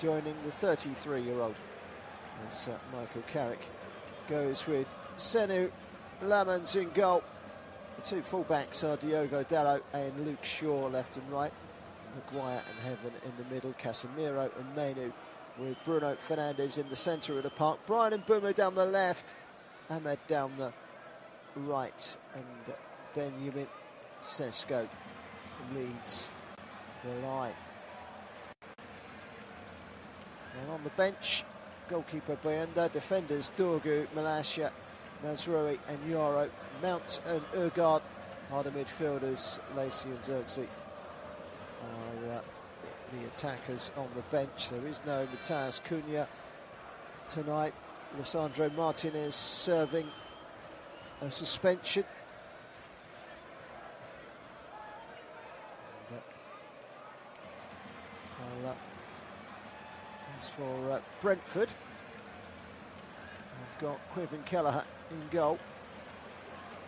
joining the 33-year-old. As Michael Carrick goes with Senu Lamans in goal. The two fullbacks are Diogo Dalot and Luke Shaw left and right. Maguire and Heaven in the middle. Casemiro and Menu with Bruno Fernandes in the centre of the park. Brian Mbeumo down the left. Ahmed down the right. And Benjamin Sesko leads the line. And on the bench, goalkeeper Bayanda, defenders Dorgu, Malaysia, Mazrui and Yoro, Mount and Ergaard are the midfielders. Lacey and Zirkzee are the attackers on the bench. There is no Matheus Cunha tonight. Lisandro Martinez serving a suspension. As for Brentford, they've got Quiven Kelleher in goal.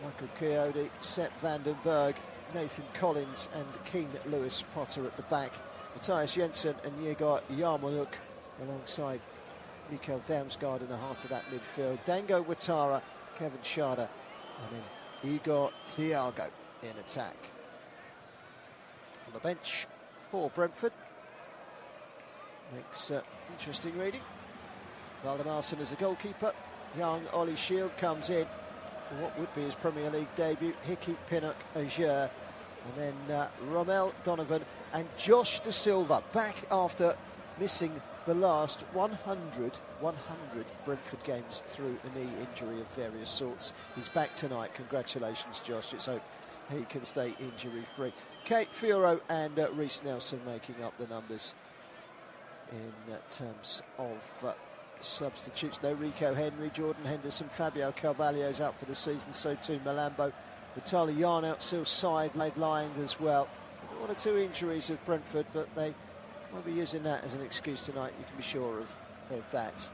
Michael Coyote, Sepp Vandenberg, Nathan Collins and Keane Lewis Potter at the back. Matthias Jensen and Yegor Yarmouk alongside Mikael Damsgaard in the heart of that midfield. Dango Ouattara, Kevin Schade and then Igor Thiago in attack. On the bench for Brentford, makes interesting reading. Valdemarson as a goalkeeper. Young Ollie Shield comes in for what would be his Premier League debut. Hickey, Pinnock, Ajer, and then Rommel Donovan and Josh Da Silva back after missing the last 100 Brentford games through a knee injury of various sorts. He's back tonight. Congratulations, Josh. Let's hope he can stay injury-free. Kate Fioro and Reece Nelson making up the numbers in terms of substitutes. No Rico Henry, Jordan Henderson, Fabio Carvalho's out for the season, so too Malambo. Vitaly Yarnout still sidelined as well. One or two injuries of Brentford, but they won't be using that as an excuse tonight, you can be sure of that.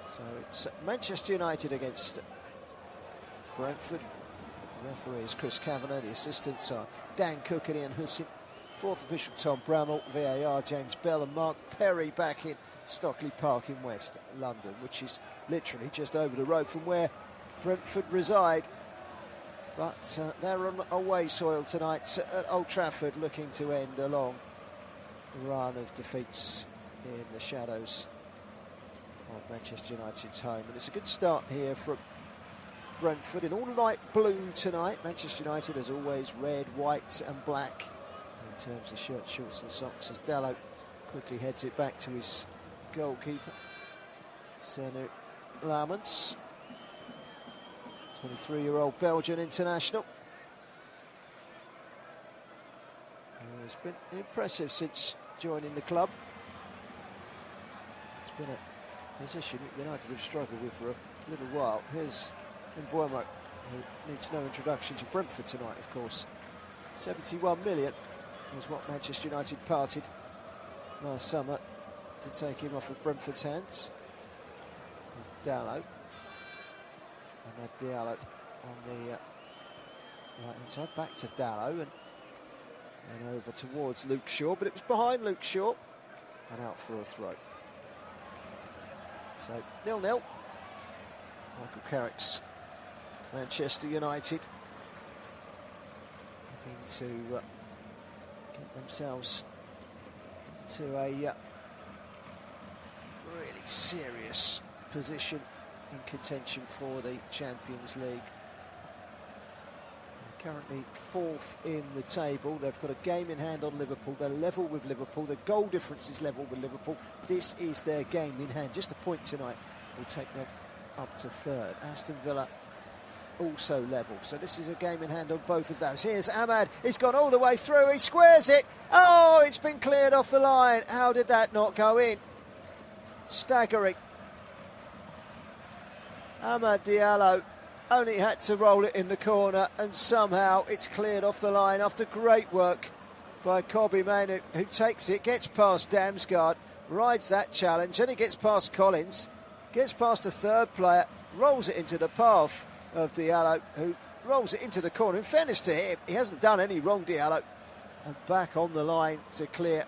So it's Manchester United against Brentford. The referee is Chris Kavanagh. The assistants are Dan Cook and Ian Hussin. Fourth official Tom Bramall. VAR James Bell and Mark Perry back in Stockley Park in West London, which is literally just over the road from where Brentford reside. But they're on away soil tonight at Old Trafford, looking to end a long run of defeats in the shadows of Manchester United's home. And it's a good start here from Brentford in all light blue tonight. Manchester United, as always, red, white and black in terms of shirts, shorts and socks, as Dalot quickly heads it back to his goalkeeper, Senu Lamans, 23-year-old Belgian international. He's been impressive since joining the club. It's been a position that United have struggled with for a little while. Here's Mbeumo, who needs no introduction to Brentford tonight, of course. 71 million was what Manchester United parted last summer to take him off of Brentford's hands. Dalot. Ahmed Diallo on the right-hand side, back to Dalot and over towards Luke Shaw, but it was behind Luke Shaw and out for a throw. So 0-0. Michael Carrick's Manchester United looking to get themselves to a really serious position in contention for the Champions League. They're currently fourth in the table. They've got a game in hand on Liverpool. They're level with Liverpool. The goal difference is level with Liverpool. This is their game in hand. Just a point tonight will take them up to third. Aston Villa also level. So this is a game in hand on both of those. Here's Ahmad. He's gone all the way through. He squares it. Oh, it's been cleared off the line. How did that not go in? Staggering. Ahmad Diallo only had to roll it in the corner and somehow it's cleared off the line after great work by Kobbie Mainoo, who takes it, gets past Damsgaard, rides that challenge, then he gets past Collins, gets past a third player, rolls it into the path of Diallo, who rolls it into the corner. In fairness to him, he hasn't done any wrong, Diallo. And back on the line to clear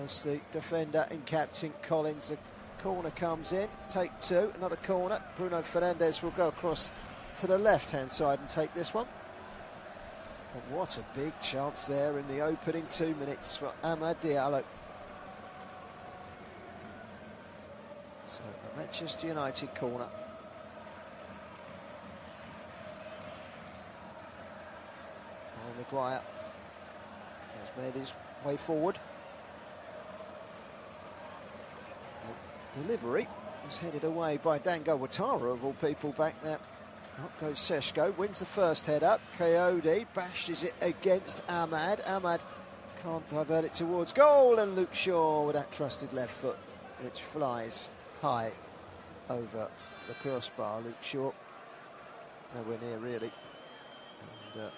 was the defender and captain Collins. The corner comes in, take two, another corner. Bruno Fernandes will go across to the left-hand side and take this one. But what a big chance there in the opening 2 minutes for Amad Diallo. So a Manchester United corner. Maguire has made his way forward. The delivery was headed away by Dango Ouattara, of all people, back there. Up goes Seshko, wins the first head up. Coyote bashes it against Amad. Amad can't divert it towards goal, and Luke Shaw with that trusted left foot, which flies high over the crossbar. Luke Shaw nowhere near really. And,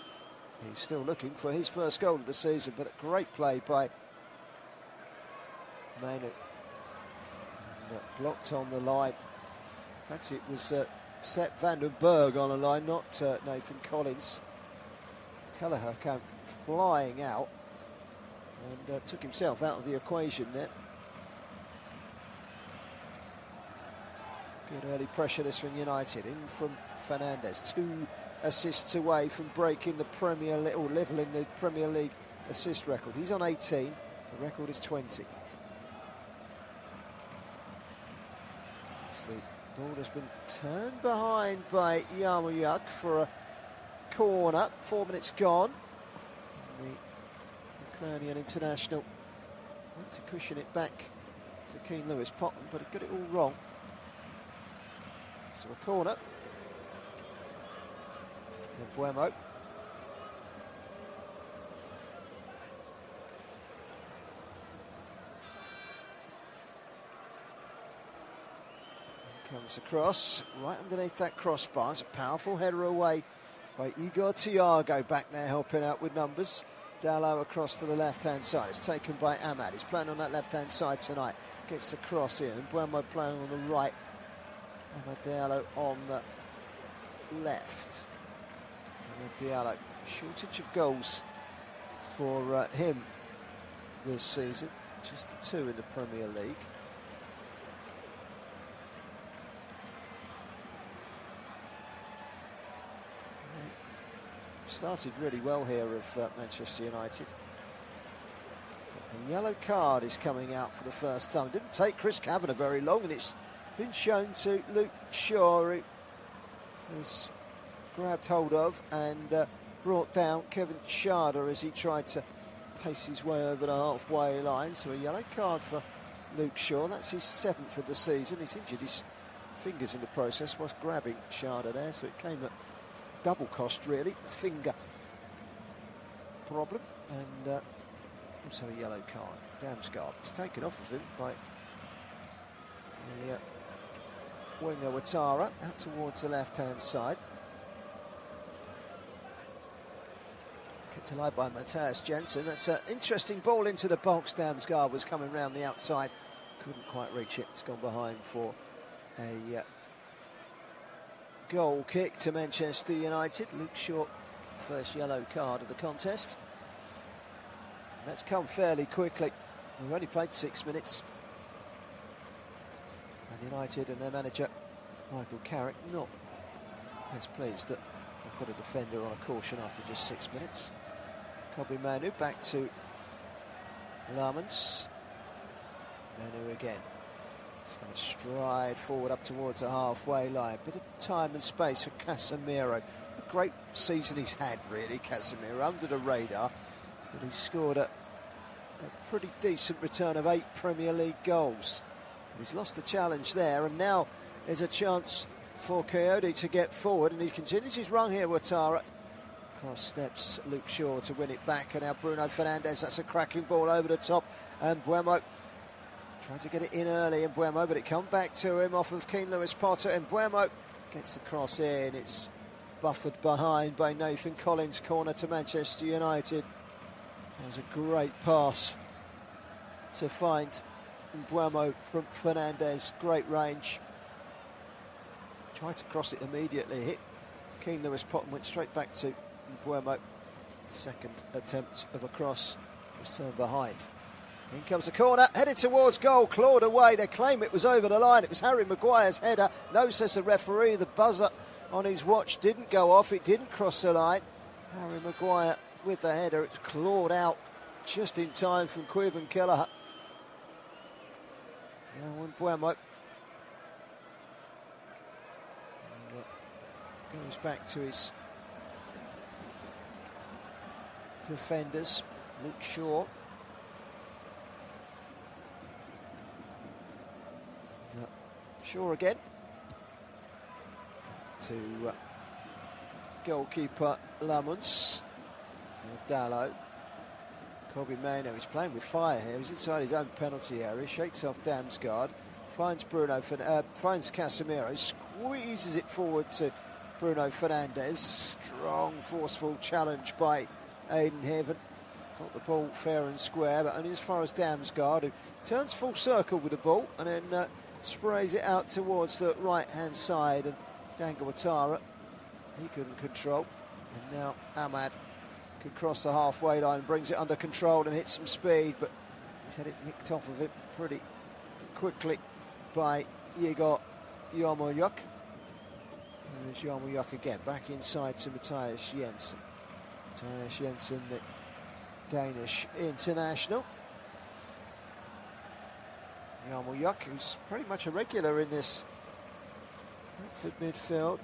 he's still looking for his first goal of the season, but a great play by Maynard. Blocked on the line. In fact, it was Sepp van den Berg on the line, not Nathan Collins. Kelleher came flying out and took himself out of the equation there. Good early pressure this from United. In from Fernandes. 2 assists away from breaking the leveling the Premier League assist record. He's on 18. The record is 20. So the ball has been turned behind by Yarmouk for a corner. 4 minutes gone. And the Ukrainian international went to cushion it back to Keane Lewis Potten, but he got it all wrong. So a corner. And Buemo. Comes across, right underneath that crossbar. It's a powerful header away by Igor Thiago, back there helping out with numbers. Dalot across to the left-hand side. It's taken by Amad. He's playing on that left-hand side tonight. Gets the cross in. Buemo playing on the right. Amad Diallo on the left. Amad Diallo, shortage of goals for him this season. Just the 2 in the Premier League. Started really well here of Manchester United. A yellow card is coming out for the first time. Didn't take Chris Kavanagh very long, and it's been shown to Luke Shaw, who has grabbed hold of and brought down Kevin Schade as he tried to pace his way over the halfway line. So a yellow card for Luke Shaw. That's his 7th of the season. He's injured his fingers in the process whilst grabbing Schade there, so it came at double cost really, a finger problem, and also a yellow card. Damsgaard was taken off of him by the winger Ouattara, out towards the left-hand side. Kept alive by Matthias Jensen. That's an interesting ball into the box. Damsgaard was coming round the outside, couldn't quite reach it. It's gone behind for a goal kick to Manchester United. Luke Shaw, first yellow card of the contest. And that's come fairly quickly. We've only played 6 minutes. And United and their manager, Michael Carrick, not as pleased that they've got a defender on a caution after just 6 minutes. Kobe Manu back to Lamens. Manu again. He's going to stride forward up towards the halfway line. Bit of time and space for Casemiro. A great season he's had, really, Casemiro, under the radar. But he's scored a pretty decent return of 8 Premier League goals. But he's lost the challenge there, and now there's a chance for Coyote to get forward, and he continues his run here, Ouattara. Cross steps Luke Shaw to win it back, and now Bruno Fernandes. That's a cracking ball over the top, and Buemo tried to get it in early, and Buemo, but it come back to him off of Keane Lewis Potter, and Buemo gets the cross in. It's buffered behind by Nathan Collins. Corner to Manchester United. There's a great pass to find Buemo from Fernandes. Great range. Tried to cross it immediately, hit Keane Lewis Potton went straight back to Buemo. Second attempt of a cross was turned behind. In comes the corner, headed towards goal, clawed away. They claim it was over the line. It was Harry Maguire's header. No, says the referee. The buzzer on his watch didn't go off. It didn't cross the line. Harry Maguire with the header. It's clawed out just in time from Quiven Kelleher. Now on Buemo. Goes back to his defenders. Luke Shaw. Shaw again. To goalkeeper Lamons. Dallo. Kobe Mano, he's playing with fire here. He's inside his own penalty area. Shakes off Damsgaard. Finds finds Casemiro. Squeezes it forward to Bruno Fernandes. Strong, forceful challenge by Aidan Heaven. Got the ball fair and square, but only as far as Damsgaard, who turns full circle with the ball and then sprays it out towards the right-hand side. And Dango Ouattara, he couldn't control. And now Ahmad could cross the halfway line, brings it under control and hits some speed, but he's had it nicked off of it pretty quickly by Igor Yarmolyuk. And there's Yarmolyuk again, back inside to Matthias Jensen. Matthias Jensen, the Danish international. Yarmolyuk, who's pretty much a regular in this Brentford midfield.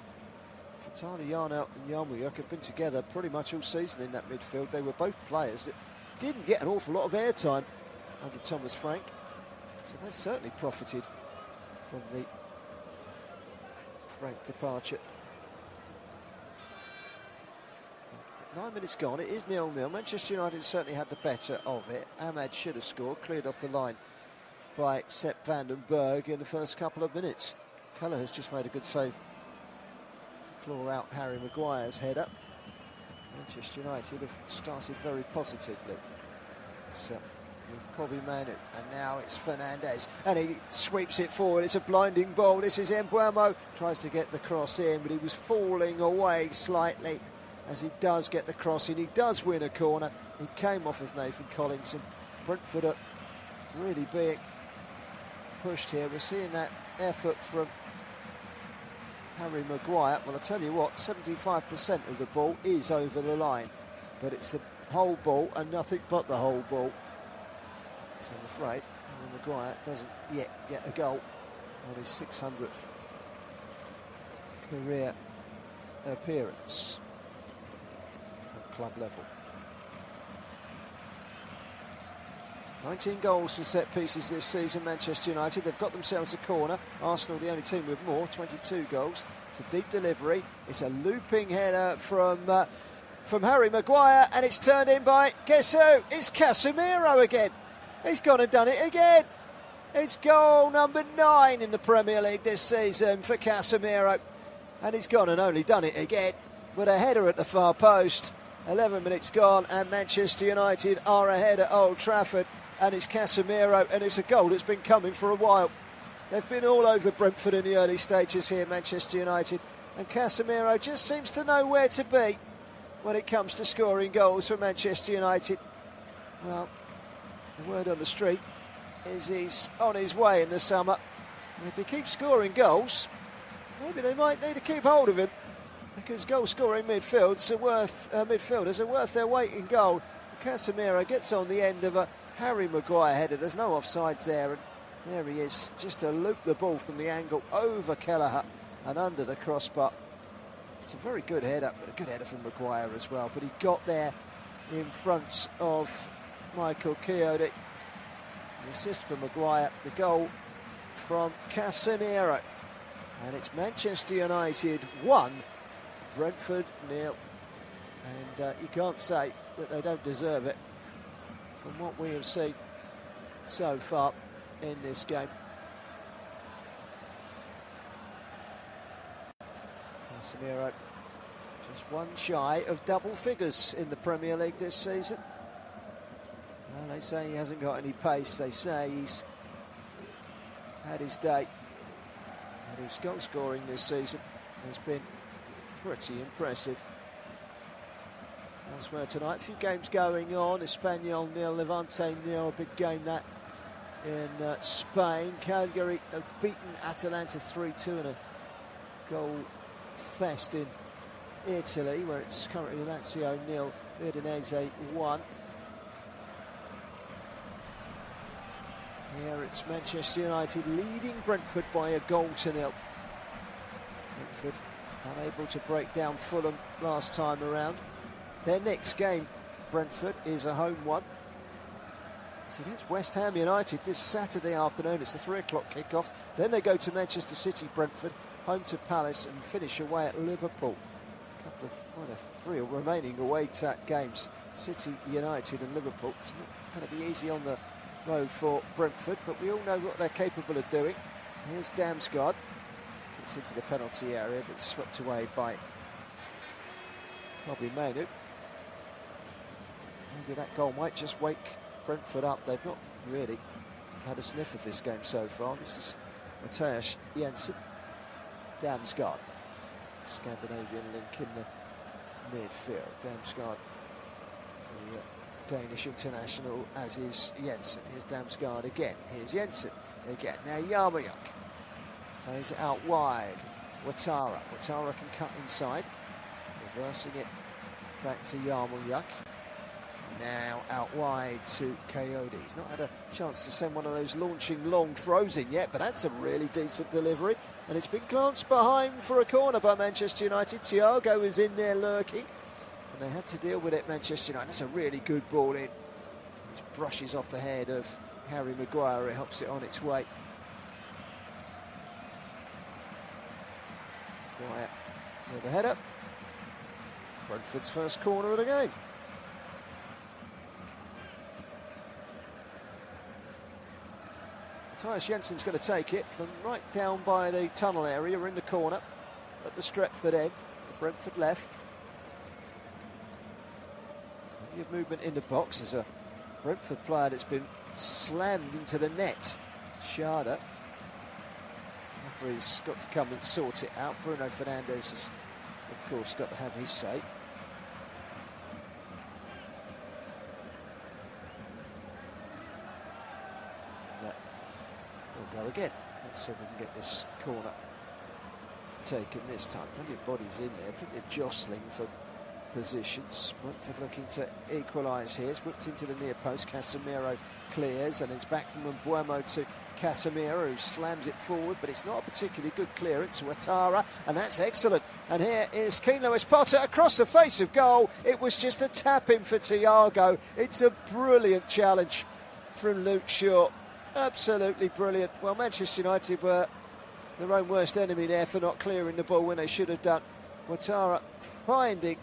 Frataliano and Yarmolyuk have been together pretty much all season in that midfield. They were both players that didn't get an awful lot of airtime under Thomas Frank. So they've certainly profited from the Frank departure. 9 minutes gone, it is 0-0. Manchester United certainly had the better of it. Ahmad should have scored, cleared off the line by Sepp van den Berg in the first couple of minutes. Keller has just made a good save to claw out Harry Maguire's header. Manchester United have started very positively. It's with Kobe Manu, and now it's Fernandes, and he sweeps it forward. It's a blinding ball. This is Mbeumo, tries to get the cross in, but he was falling away slightly as he does get the cross in. He does win a corner. He came off of Nathan Collinson. Brentford are really being pushed here. We're seeing that effort from Harry Maguire. Well, I tell you what, 75% of the ball is over the line, but it's the whole ball and nothing but the whole ball. So I'm afraid Harry Maguire doesn't yet get a goal on his 600th career appearance at club level. 19 goals from set pieces this season, Manchester United. They've got themselves a corner. Arsenal, the only team with more, 22 goals. It's a deep delivery. It's a looping header from Harry Maguire, and it's turned in by, guess who? It's Casemiro again. He's gone and done it again. It's goal number 9 in the Premier League this season for Casemiro. And he's gone and only done it again with a header at the far post. 11 minutes gone, and Manchester United are ahead at Old Trafford. And it's Casemiro, and it's a goal that's been coming for a while. They've been all over Brentford in the early stages here, Manchester United. And Casemiro just seems to know where to be when it comes to scoring goals for Manchester United. Well, the word on the street is he's on his way in the summer. And if he keeps scoring goals, maybe they might need to keep hold of him, because goal-scoring midfielders are worth their weight in gold. Casemiro gets on the end of a Harry Maguire header. There's no offsides there, and there he is, just to loop the ball from the angle over Kelleher and under the crossbar. It's a very good header, but a good header from Maguire as well. But he got there in front of Michael Chiodi. The assist from Maguire, the goal from Casemiro. And it's Manchester United 1, Brentford 0. And you can't say that they don't deserve it from what we have seen so far in this game. Casemiro just one shy of double figures in the Premier League this season. Well, they say he hasn't got any pace. They say he's had his day. And his goal scoring this season has been pretty impressive. Elsewhere tonight, a few games going on. Espanyol 0, Levante 0, a big game that in Spain. Cagliari have beaten Atalanta 3-2 in a goal fest in Italy, where it's currently Lazio 0, Udinese 1. Here it's Manchester United leading Brentford by a goal to 0. Brentford unable to break down Fulham last time around. Their next game, Brentford, is a home one. It's against West Ham United this Saturday afternoon. It's the 3 o'clock kickoff. Then they go to Manchester City, Brentford, home to Palace, and finish away at Liverpool. A couple of 3 remaining away games. City, United and Liverpool. It's not going to be easy on the road for Brentford, but we all know what they're capable of doing. Here's Damsgaard. Gets into the penalty area, but swept away by Kobe Mainu. Maybe that goal might just wake Brentford up. They've not really had a sniff of this game so far. This is Mathias Jensen. Damsgaard. Scandinavian link in the midfield. Damsgaard, the Danish international, as is Jensen. Here's Damsgaard again. Here's Jensen again. Now Yarmouk plays it out wide. Ouattara. Ouattara can cut inside. Reversing it back to Yarmouk. Now out wide to Coyote. He's not had a chance to send one of those launching long throws in yet, but that's a really decent delivery. And it's been glanced behind for a corner by Manchester United. Thiago is in there lurking, and they had to deal with it, Manchester United. That's a really good ball in. It brushes off the head of Harry Maguire. It helps it on its way. Maguire with the header. Brentford's first corner of the game. Mathias Jensen's going to take it from right down by the tunnel area in the corner at the Stretford end. Brentford left. Plenty of movement in the box as a Brentford player that's been slammed into the net. Sharda. Referee's got to come and sort it out. Bruno Fernandes has, of course, got to have his say. We'll go again. Let's see if we can get this corner taken this time. Plenty of bodies in there, plenty of jostling for positions. Brentford looking to equalise here. It's whipped into the near post. Casemiro clears, and it's back from Mbeumo to Casemiro, who slams it forward, but it's not a particularly good clearance. Ouattara, and that's excellent. And here is Keane Lewis-Potter across the face of goal. It was just a tap-in for Thiago. It's a brilliant challenge from Luke Shaw. Absolutely brilliant. Well, Manchester United were their own worst enemy there for not clearing the ball when they should have done. Ouattara finding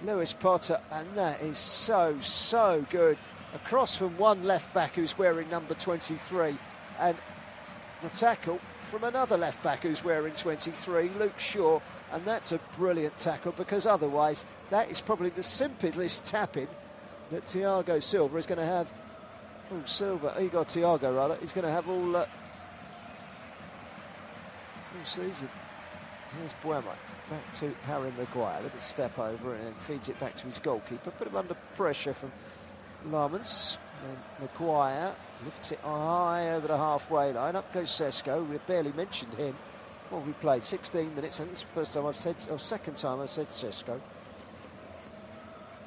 Lewis-Potter, and that is so good. Across from one left-back who's wearing number 23, and the tackle from another left-back who's wearing 23, Luke Shaw, and that's a brilliant tackle, because otherwise that is probably the simplest tap-in that Thiago Silva is going to have. Igor Thiago rather, he's going to have all season. Here's Mbeumo, back to Harry Maguire, a little step over and then feeds it back to his goalkeeper. Put him under pressure from Lamens. And Maguire lifts it high over the halfway line. Up goes Sesko. We barely mentioned him. What have we played? 16 minutes. I think it's the first time I've said, or second time I've said Sesko.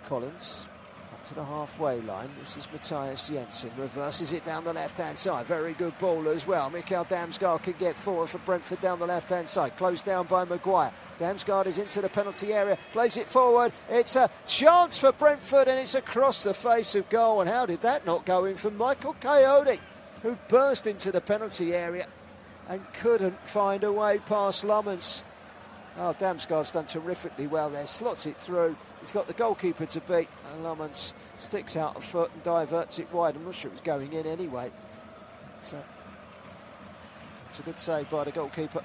Collins up to the halfway line. This is Mathias Jensen. Reverses it down the left-hand side. Very good ball as well. Mikael Damsgaard can get forward for Brentford down the left-hand side. Closed down by Maguire. Damsgaard is into the penalty area. Plays it forward. It's a chance for Brentford, and it's across the face of goal. And how did that not go in from Michael Coyote, who burst into the penalty area and couldn't find a way past Lamens. Oh, Damsgaard's done terrifically well there. Slots it through. He's got the goalkeeper to beat, and Lamens sticks out a foot and diverts it wide. I'm not sure it was going in anyway. It's a good save by the goalkeeper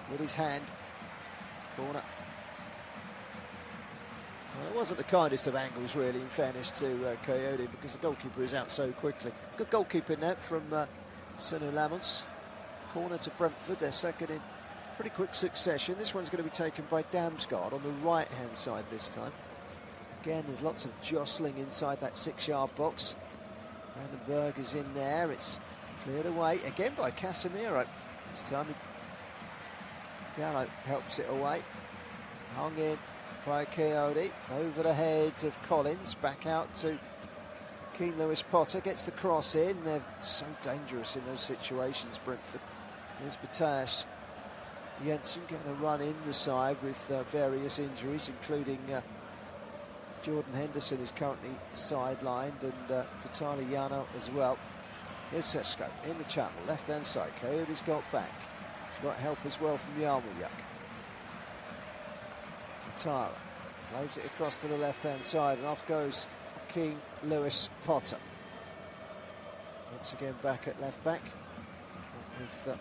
with his hand. Corner. Well, it wasn't the kindest of angles, really, in fairness to Coyote, because the goalkeeper is out so quickly. Good goalkeeping net from Senu Lamens. Corner to Brentford, their second in pretty quick succession. This one's going to be taken by Damsgaard on the right-hand side this time. Again, there's lots of jostling inside that 6-yard box. Vandenberg is in there. It's cleared away again by Casemiro. This time Gallo helps it away. Hung in by Coyote. Over the heads of Collins. Back out to Keane Lewis-Potter. Gets the cross in. They're so dangerous in those situations, Brentford. There's Matthias Jensen getting a run in the side with various injuries, including Jordan Henderson is currently sidelined, and Vitali Yano as well. Here's Sesko in the channel, left-hand side. Coyote's got back. He's got help as well from Yarmouth. Matara plays it across to the left-hand side, and off goes King Lewis-Potter. Once again back at left-back, with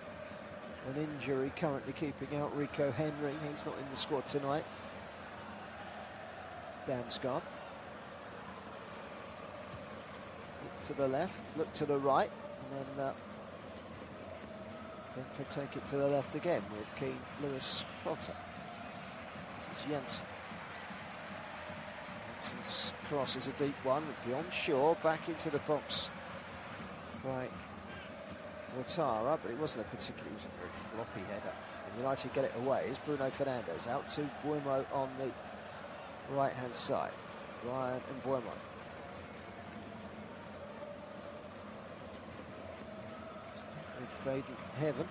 an injury currently keeping out Rico Henry. He's not in the squad tonight. Damsgaard. Look to the left, look to the right, and then Brentford take it to the left again with Keane Lewis-Potter. This is Jensen. Jensen's cross is a deep one, beyond Shaw, back into the box by Ouattara, but it wasn't a particularly, it was a very floppy header. And United get it away. Is Bruno Fernandes out to Buemo on the right-hand side. Brian and Buemo. With Aiden Heaven.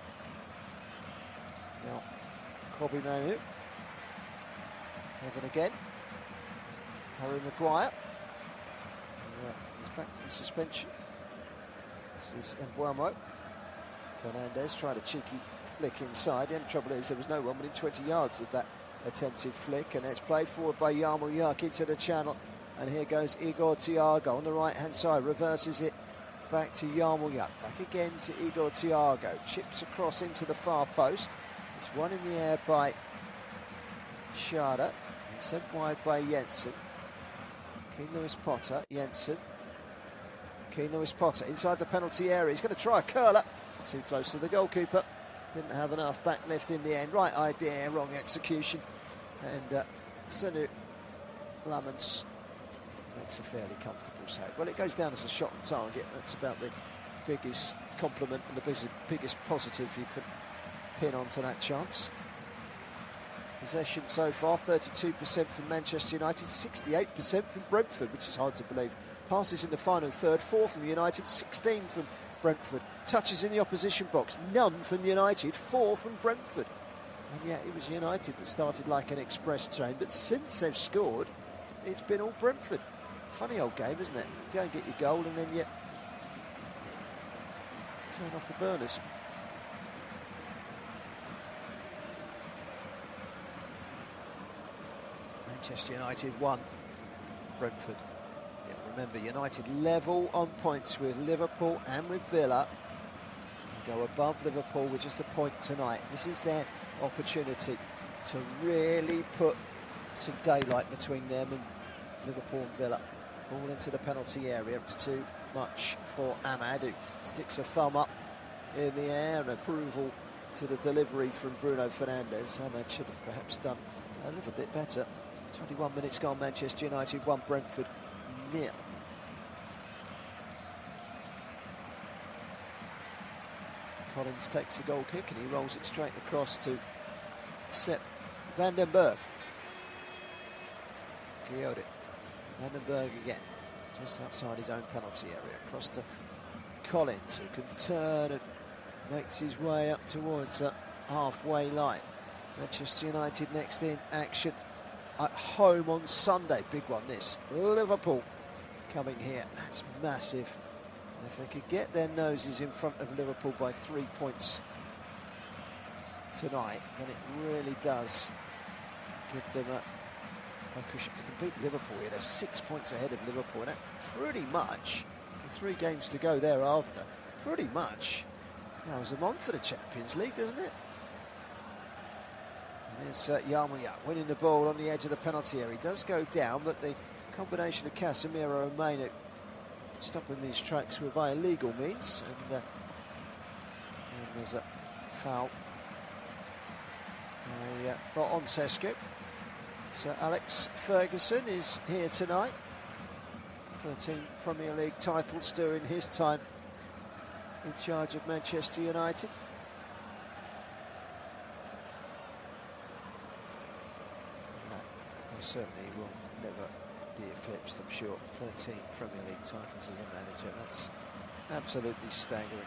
Now, Kobbie Manu. Heaven again. Harry Maguire. He's back from suspension. This is Mbuemo. Fernandes tried a cheeky flick inside. The only trouble is there was no one within 20 yards of that attempted flick, and it's played forward by Yarmouth into the channel, and here goes Igor Thiago on the right hand side, reverses it back to Yarmouth, back again to Igor Thiago, chips across into the far post. It's one in the air by Schade and sent wide by Jensen. Keane Lewis-Potter, Jensen. Keane Lewis-Potter inside the penalty area. He's going to try a curler. Too close to the goalkeeper. Didn't have enough back lift in the end. Right idea, wrong execution. And Senu Lamens makes a fairly comfortable save. Well, it goes down as a shot on target. That's about the biggest compliment and the biggest positive you could pin onto that chance. Possession so far, 32% from Manchester United, 68% from Brentford, which is hard to believe. Passes in the final third, 4 from United, 16 from Brentford. Touches in the opposition box, none from United, 4 from Brentford. And yet it was United that started like an express train, but since they've scored, it's been all Brentford. Funny old game, isn't it? You go and get your goal and then you turn off the burners. Manchester United 1, Brentford. Yeah, remember, United level on points with Liverpool and with Villa. They go above Liverpool with just a point tonight. This is their opportunity to really put some daylight between them and Liverpool and Villa. Ball into the penalty area. It was too much for Ahmad, who sticks a thumb up in the air and approval to the delivery from Bruno Fernandes. Ahmad should have perhaps done a little bit better. 21 minutes gone, Manchester United 1, Brentford 0. Collins takes the goal kick and he rolls it straight across to Sepp Vandenberg. Coyote. Vandenberg again, just outside his own penalty area. Across to Collins, who can turn and makes his way up towards the halfway line. Manchester United next in action at home on Sunday. Big one this. Liverpool coming here. That's massive. And if they could get their noses in front of Liverpool by 3 points tonight, then it really does give them a cushion. They can beat Liverpool here. They're 6 points ahead of Liverpool. And that pretty much, with 3 games to go thereafter, pretty much narrows them on for the Champions League, doesn't it? There's Yarmouth winning the ball on the edge of the penalty area. He does go down, but the combination of Casemiro and Mainu stopping these tracks were by illegal means. And there's a foul Not on Sesko. So Alex Ferguson is here tonight. 13 Premier League titles during his time in charge of Manchester United. No, certainly will never be eclipsed, I'm sure. 13 Premier League titles as a manager, that's absolutely staggering.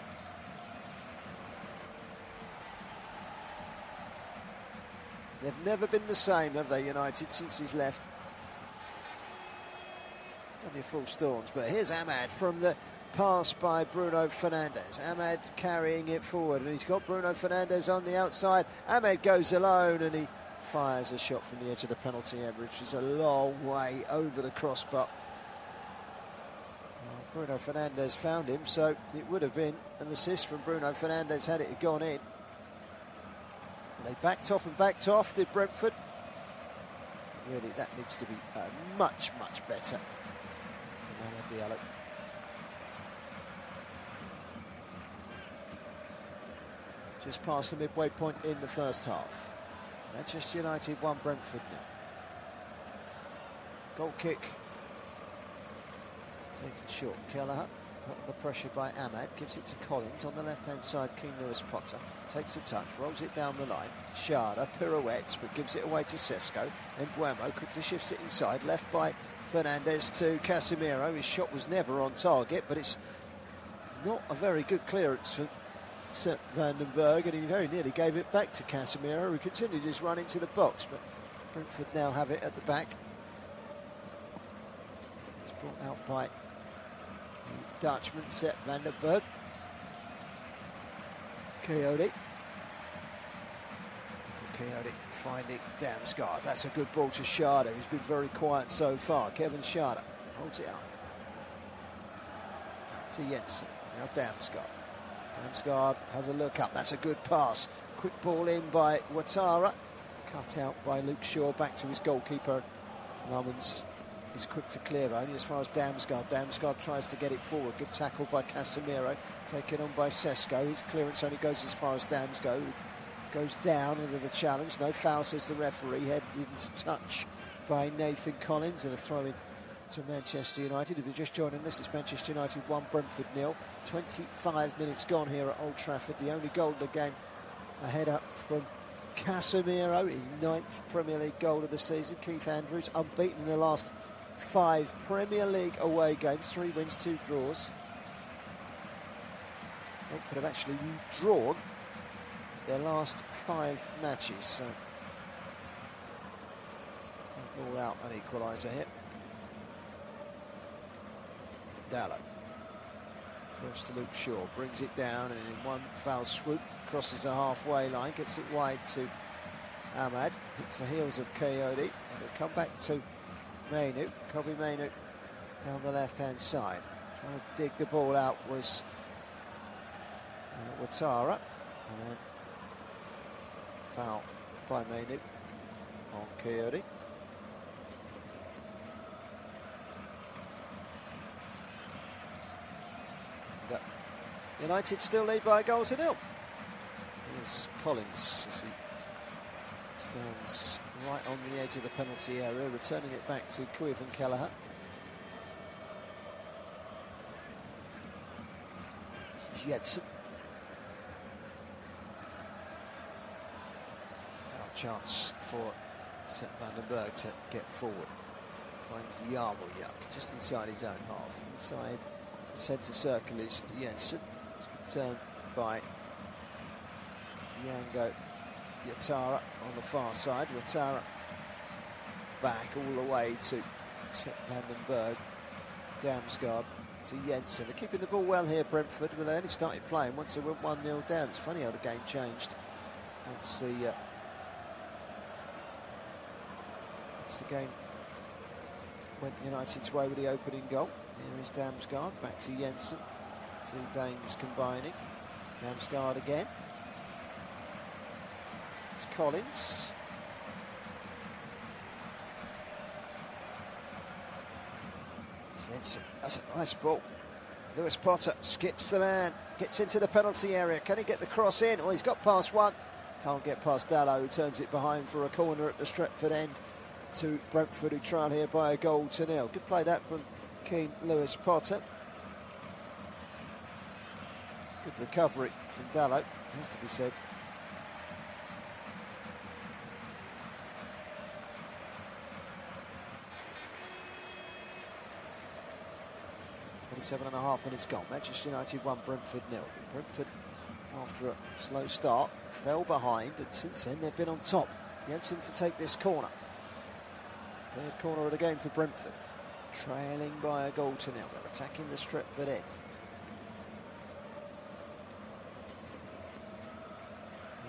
They've never been the same, have they, United, since he's left? Only false dawns, but here's Ahmad from the pass by Bruno Fernandes. Ahmad carrying it forward, and he's got Bruno Fernandes on the outside. Ahmad goes alone, and he fires a shot from the edge of the penalty area, which is a long way over the crossbar. Bruno Fernandes found him, so it would have been an assist from Bruno Fernandes had it gone in. They backed off, did Brentford. Really, that needs to be much, much better from Diallo. Just past the midway point in the first half. Manchester United 1, Brentford 0. Goal kick. Taken short. Kelleher. Put the pressure by Ahmad, gives it to Collins on the left-hand side. Keane Lewis-Potter takes a touch, rolls it down the line. Schade pirouettes, but gives it away to Sesko. Then Buemo quickly shifts it inside, left by Fernandes to Casemiro. His shot was never on target, but it's not a very good clearance for Sepp van den Berg, and he very nearly gave it back to Casemiro, who continued his run into the box, but Brentford now have it at the back. It's brought out by Dutchman, Sepp van den Berg. Coyote finding Damsgaard. That's a good ball to Schade, who's been very quiet so far. Kevin Schade holds it up to Jensen. Now Damsgaard has a look up. That's a good pass. Quick ball in by Ouattara. Cut out by Luke Shaw. Back to his goalkeeper. Lamans is quick to clear, only as far as Damsgaard. Damsgaard tries to get it forward. Good tackle by Casemiro. Taken on by Sesko. His clearance only goes as far as Damsgaard. Goes down under the challenge. No foul, says the referee. Head into touch by Nathan Collins, and a throw in to Manchester United. If you're just joining us, it's Manchester United 1, Brentford 0. 25 minutes gone here at Old Trafford. The only goal of the game, a header from Casemiro, his 9th Premier League goal of the season. Keith Andrews, unbeaten in the last 5 Premier League away games, 3 wins, 2 draws. Brentford have actually drawn their last 5 matches, so all out an equaliser here. Dallo across to Luke Shaw, brings it down, and in one foul swoop crosses the halfway line, gets it wide to Ahmad, hits the heels of Coyote. It'll come back to Kobbie Mainoo down the left-hand side. Trying to dig the ball out was Ouattara, and then foul by Mainoo on Coyote. United still lead by a goal to 0. Here's Collins as he stands right on the edge of the penalty area, returning it back to Cruyff and Kelleher. This is Jensen. Now a chance for Sepp van den Berg to get forward. Finds Yarmouk just inside his own half. Inside the centre circle is Jensen. Turned by Yango Ouattara on the far side. Ouattara back all the way to Sepp van den Berg. Damsgaard to Jensen. They're keeping the ball well here, Brentford, but they only started playing once they went 1-0 down. It's funny how the game changed once the game went United's way with the opening goal. Here is Damsgaard, back to Jensen. 2 Danes combining. Damsgaard again. It's Collins. Jensen, that's a nice ball. Lewis-Potter skips the man, gets into the penalty area. Can he get the cross in? Oh, he's got past one. Can't get past Dallow, who turns it behind for a corner at the Stretford end to Brentford, who trail here by a 1-0. Good play that from Keane Lewis-Potter. Good recovery from Dallow, has to be said. 27.5 minutes gone. Manchester United 1, Brentford 0. Brentford, after a slow start, fell behind, and since then they've been on top. Jensen to take this corner. Third corner of the game for Brentford. Trailing by a 0-0. They're attacking the Stretford end.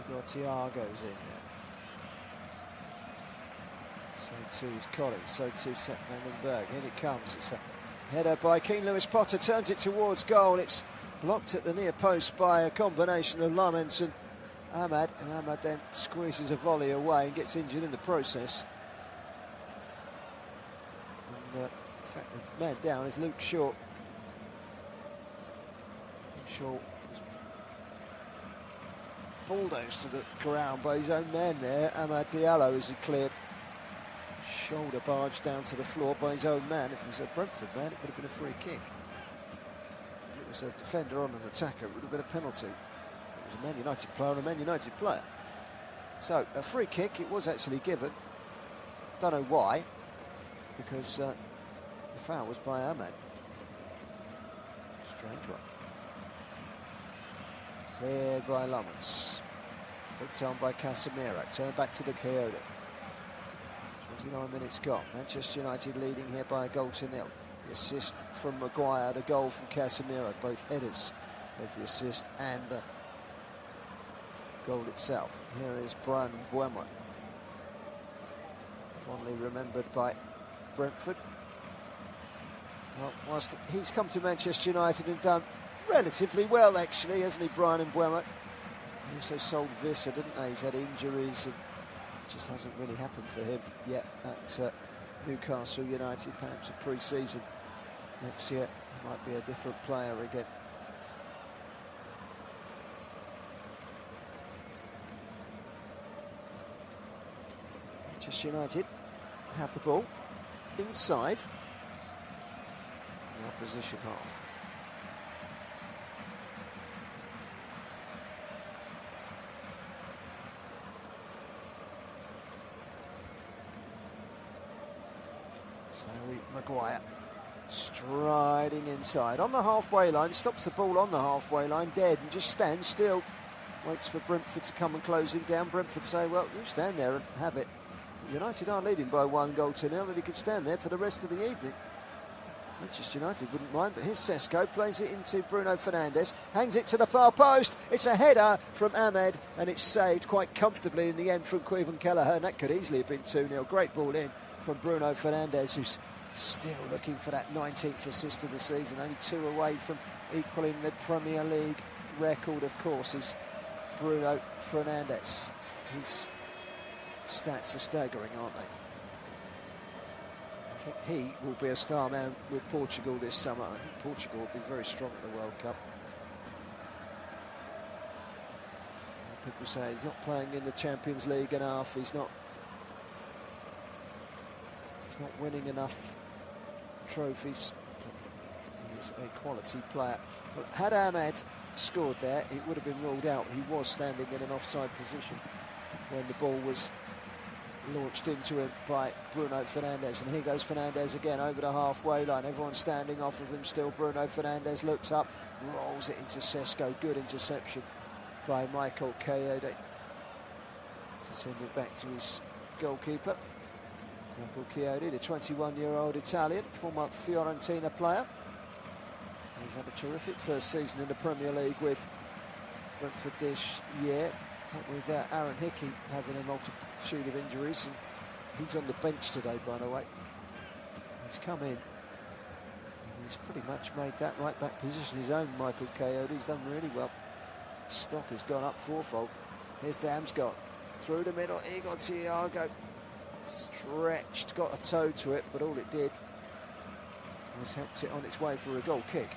Igor Thiago's in there. So too is Collins, so too Sepp van den Berg. In it comes. It's a header by Keane Lewis-Potter, turns it towards goal. It's blocked at the near post by a combination of Lamens and Ahmad, and Ahmad then squeezes a volley away and gets injured in the process. And, in fact, the man down is Luke Shaw. Luke Shaw was bulldozed to the ground by his own man there, Amad Diallo, as he cleared. Shoulder barge down to the floor by his own man. If it was a Brentford man, it would have been a free kick. If it was a defender on an attacker, it would have been a penalty. It was a Man United player on a Man United player. So, a free kick, it was actually given. Don't know why, because the foul was by Ahmad. Strange one. Cleared by Lamens. Flicked on by Casemiro. Turned back to the Coyote. 29 minutes gone. Manchester United leading here by a 0-0. The assist from Maguire, the goal from Casemiro. Both headers, both the assist and the goal itself. Here is Brian Mbeumo, fondly remembered by Brentford. Well, whilst he's come to Manchester United and done relatively well, actually, hasn't he, Brian Mbeumo? He also sold Vissa, didn't they? He's had injuries and just hasn't really happened for him yet at Newcastle United. Perhaps a pre-season next year he might be a different player again. Manchester United have the ball inside the opposition half. Maguire striding inside on the halfway line, stops the ball on the halfway line dead and just stands still, waits for Brentford to come and close him down. Brentford say, well, you stand there and have it. United are leading by 1-0 and he could stand there for the rest of the evening. Manchester United wouldn't mind, but here's Sesko, plays it into Bruno Fernandes, hangs it to the far post. It's a header from Ahmed and it's saved quite comfortably in the end from Queven Kelleher, and that could easily have been 2-0. Great ball in from Bruno Fernandes, who's still looking for that 19th assist of the season, only 2 away from equaling the Premier League record, of course, is Bruno Fernandes. His stats are staggering, aren't they? I think he will be a star man with Portugal this summer. I think Portugal will be very strong at the World Cup. People say he's not playing in the Champions League enough, he's not winning enough trophies. He's a quality player. But had Ahmed scored there, it would have been ruled out. He was standing in an offside position when the ball was launched into him by Bruno Fernandes. And here goes Fernandes again over the halfway line. Everyone's standing off of him still. Bruno Fernandes looks up, rolls it into Sesko. Good interception by Michael Coyote to send it back to his goalkeeper. Michael Chiodi, the 21-year-old Italian, former Fiorentina player. He's had a terrific first season in the Premier League with Brentford this year, with Aaron Hickey having a multitude of injuries, and he's on the bench today, by the way. He's come in, and he's pretty much made that right back position his own, Michael Coyote. He's done really well. Stock has gone up fourfold. Here's Damsgaard, through the middle, Igor Thiago. Stretched, got a toe to it, but all it did was helped it on its way for a goal kick.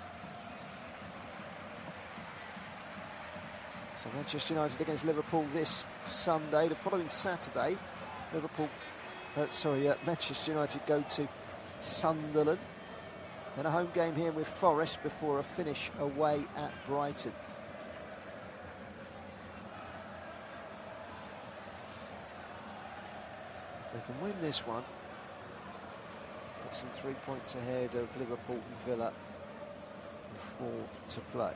So Manchester United against Liverpool this Sunday. The following Saturday, Manchester United go to Sunderland. Then a home game here with Forest before a finish away at Brighton. If they can win this one, puts them 3 points ahead of Liverpool and Villa with 4 to play.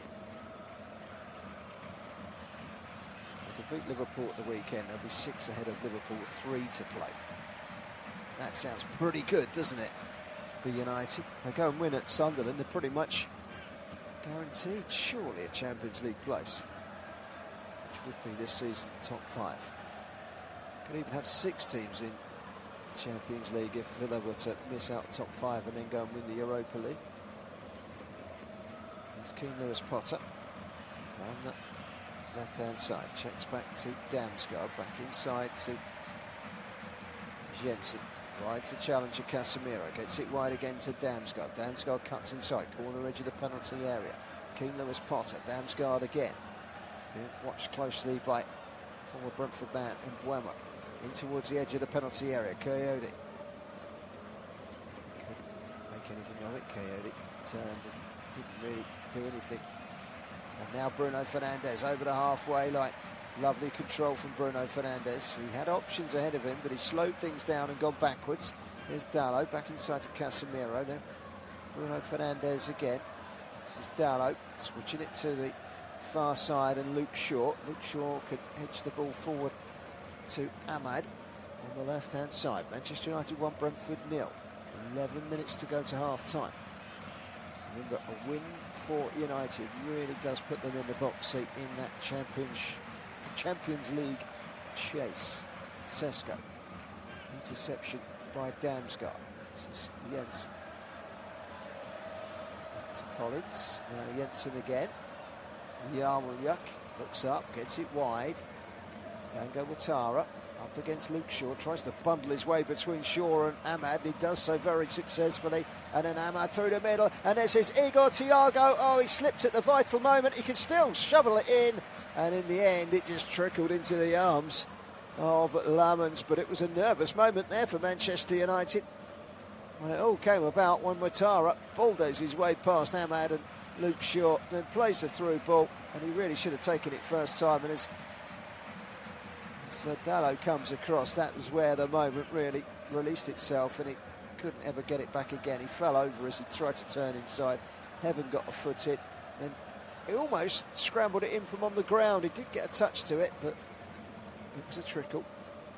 If they can beat Liverpool at the weekend, they'll be 6 ahead of Liverpool with 3 to play. That sounds pretty good, doesn't it? For United, they go and win at Sunderland, they're pretty much guaranteed, surely, a Champions League place, which would be this season top 5. Could even have 6 teams in Champions League if Villa were to miss out top 5 and then go and win the Europa League. There's Keane Lewis-Potter on the left-hand side, checks back to Damsgaard, back inside to Jensen. Rides the challenger Casemiro, gets it wide again to Damsgaard. Damsgaard cuts inside, corner edge of the penalty area. Keane Lewis-Potter, Damsgaard again. Being watched closely by former Brentford man Mbeumo. In towards the edge of the penalty area, Coyote. Couldn't make anything of it. Coyote turned and didn't really do anything. And now Bruno Fernandes over the halfway line. Lovely control from Bruno Fernandes. He had options ahead of him, but he slowed things down and gone backwards. Here's Dalot back inside to Casemiro. Now Bruno Fernandes again. This is Dalot switching it to the far side, and Luke Shaw. Luke Shaw could edge the ball forward to Ahmad on the left-hand side. Manchester United 1, Brentford 0. 11 minutes to go to half-time. Remember, a win for United really does put them in the box seat in that Champions League chase. Sesko. Interception by Damsgaard. This is Jensen. To Collins. Now Jensen again. Yarmouth looks up, gets it wide. Dango Ouattara up against Luke Shaw, tries to bundle his way between Shaw and Ahmad. He does so very successfully, and then Ahmad through the middle, and this is Igor Thiago. Oh, he slipped at the vital moment. He could still shovel it in, and in the end it just trickled into the arms of Lamens. But it was a nervous moment there for Manchester United when it all came about, when Ouattara bulldozed his way past Ahmad and Luke Shaw, then plays the through ball, and he really should have taken it first time. And as Dalot comes across, that was where the moment really released itself, and he couldn't ever get it back again. He fell over as he tried to turn inside. Heaven got a foot in, and he almost scrambled it in from on the ground. He did get a touch to it, but it was a trickle,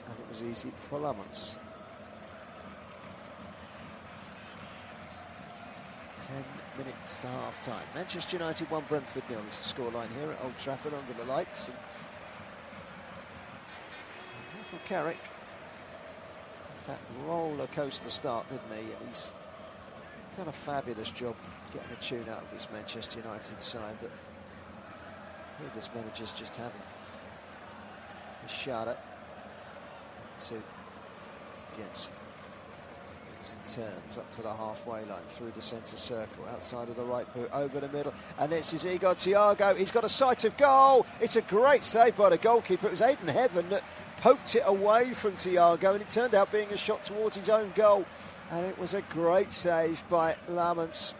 and it was easy for Lamens. 10 minutes to half-time. Manchester United 1, Brentford 0. This is the scoreline here at Old Trafford under the lights. And Michael Carrick had that roller coaster start, didn't he? And he's done a fabulous job getting a tune out of this Manchester United side that previous managers just haven't. Shada to Jensen. Turns up to the halfway line, through the centre circle, outside of the right boot, over the middle, and this is Igor Thiago. He's got a sight of goal. It's a great save by the goalkeeper. It was Aidan Heaven that poked it away from Thiago, and it turned out being a shot towards his own goal, and it was a great save by Lamens,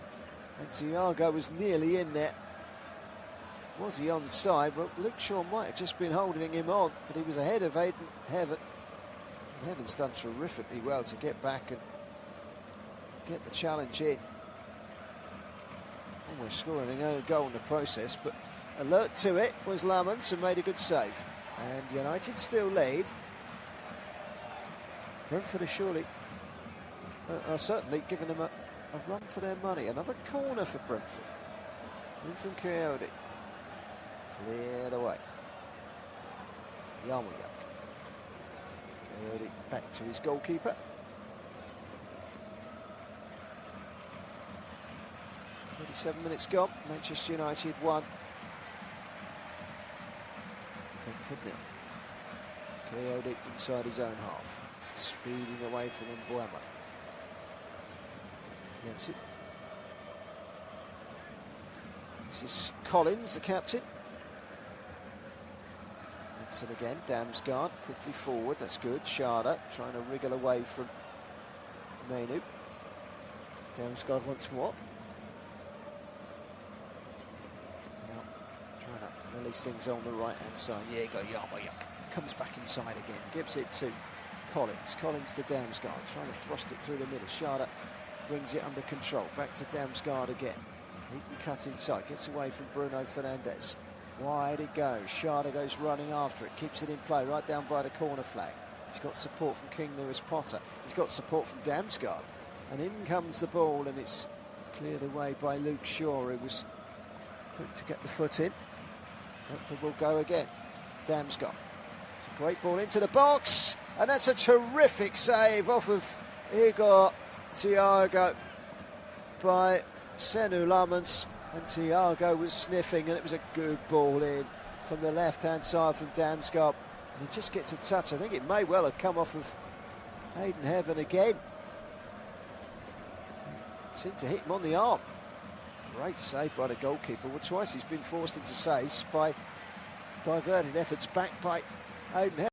and Thiago was nearly in there. Was he onside? Well, Luke Shaw might have just been holding him on, but he was ahead of Aidan Heaven. And Heaven's done terrifically well to get back and get the challenge in. Almost scoring an own goal in the process, but alert to it was Lamens, and made a good save. And United still lead. Brentford are certainly giving them a run for their money. Another corner for Brentford. In from Coyote. Cleared away. Yarmouth. Coyote back to his goalkeeper. 37 minutes gone. Manchester United 1. Brentford 0. Coyote inside his own half. Speeding away from Mbeumo. That's it. This is Collins, the captain. Hudson again, Damsgaard quickly forward, that's good. Sharda trying to wriggle away from Mainu. Damsgaard once more. Now trying to release things on the right hand side. Yeah, go Yarmouk. Comes back inside again, gives it to Collins. Collins to Damsgaard, trying to thrust it through the middle. Sharda brings it under control. Back to Damsgaard again. He can cut inside, gets away from Bruno Fernandes. Wide it goes. Sharda goes running after it, keeps it in play right down by the corner flag. He's got support from King Lewis Potter. He's got support from Damsgaard. And in comes the ball, and it's cleared away by Luke Shaw, who was quick to get the foot in. Brentford will go again. Damsgaard. It's a great ball into the box, and that's a terrific save off of Igor Thiago by Senu Lamans. And Thiago was sniffing, and it was a good ball in from the left-hand side from Damsgaard. And he just gets a touch. I think it may well have come off of Hayden Heaven again. It seemed to hit him on the arm. Great save by the goalkeeper. Well, twice he's been forced into saves by diverted efforts back by Hayden Heaven.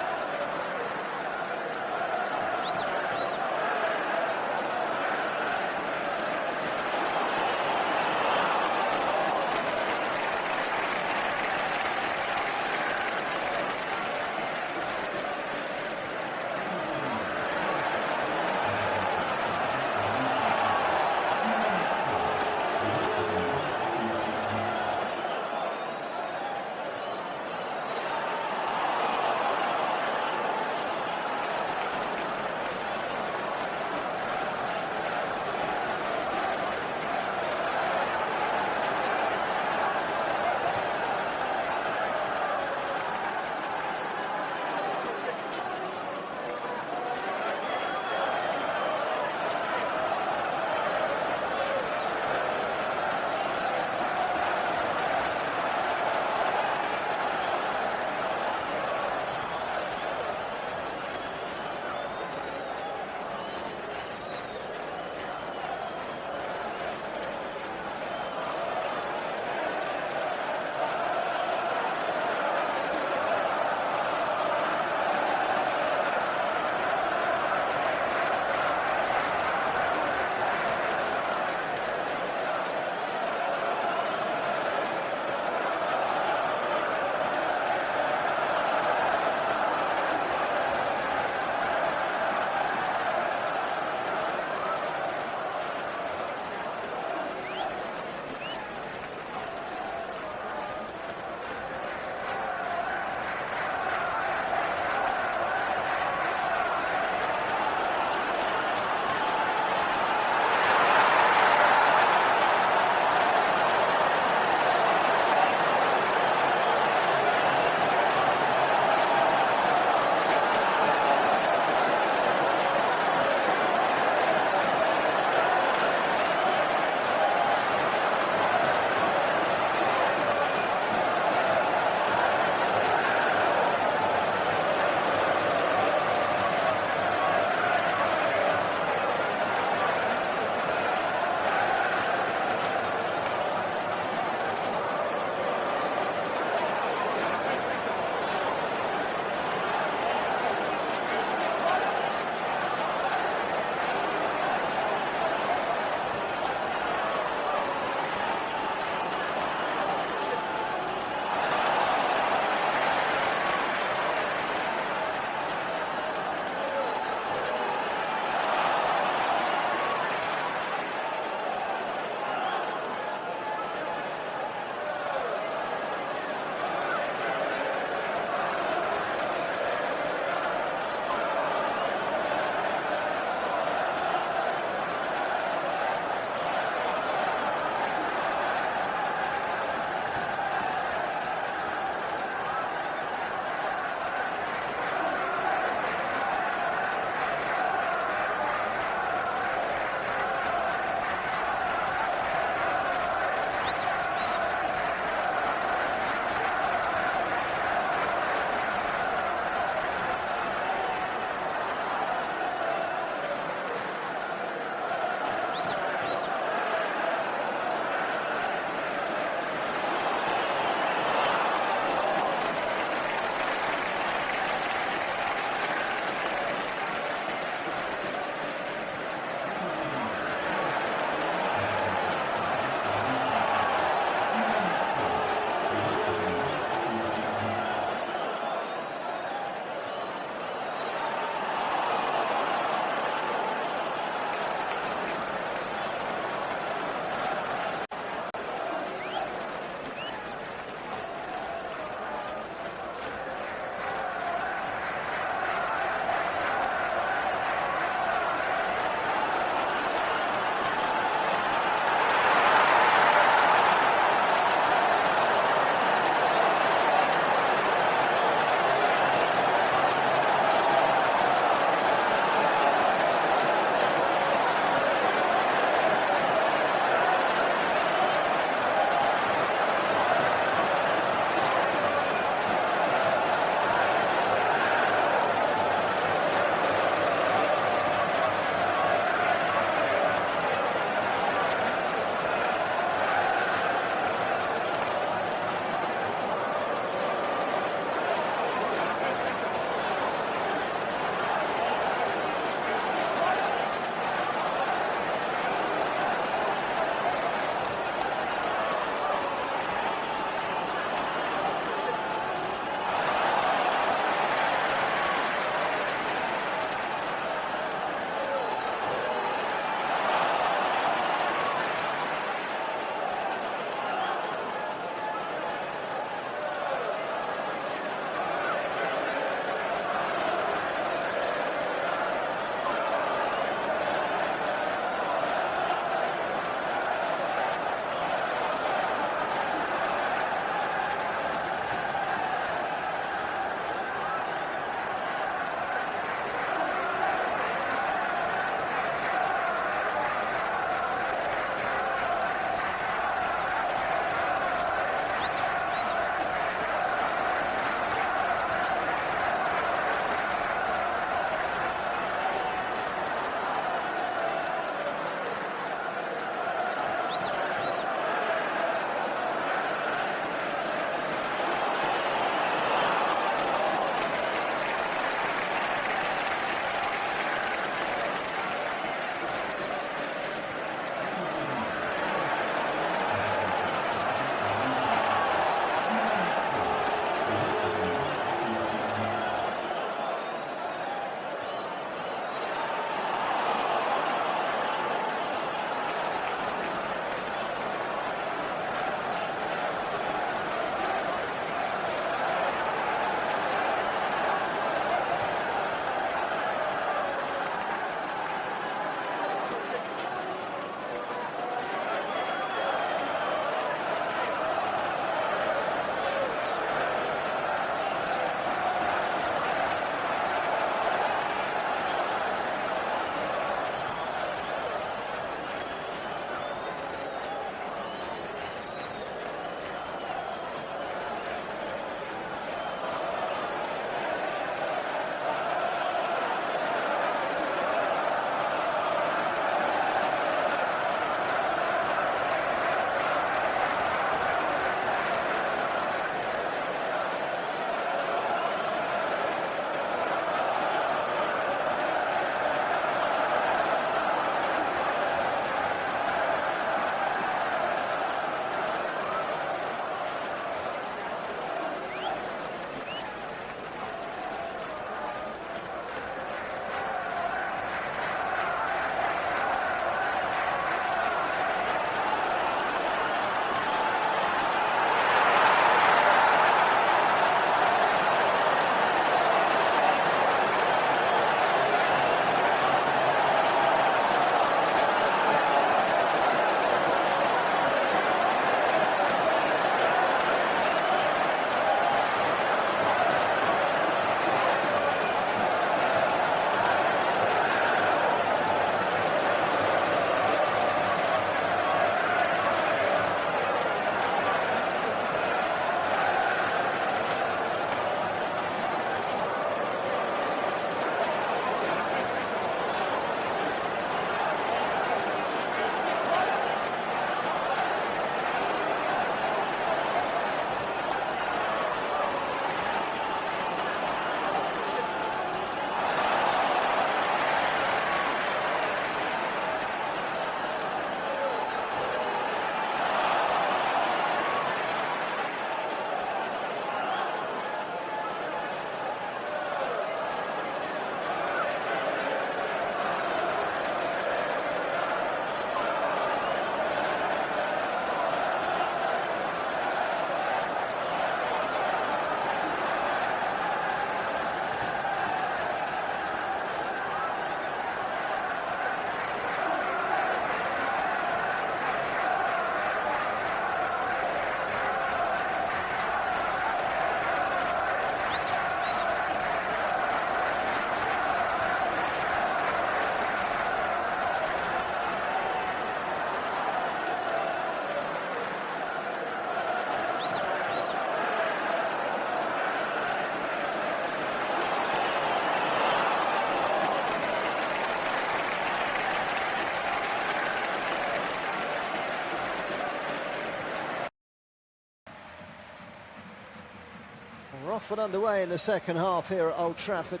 We're off and underway in the second half here at Old Trafford.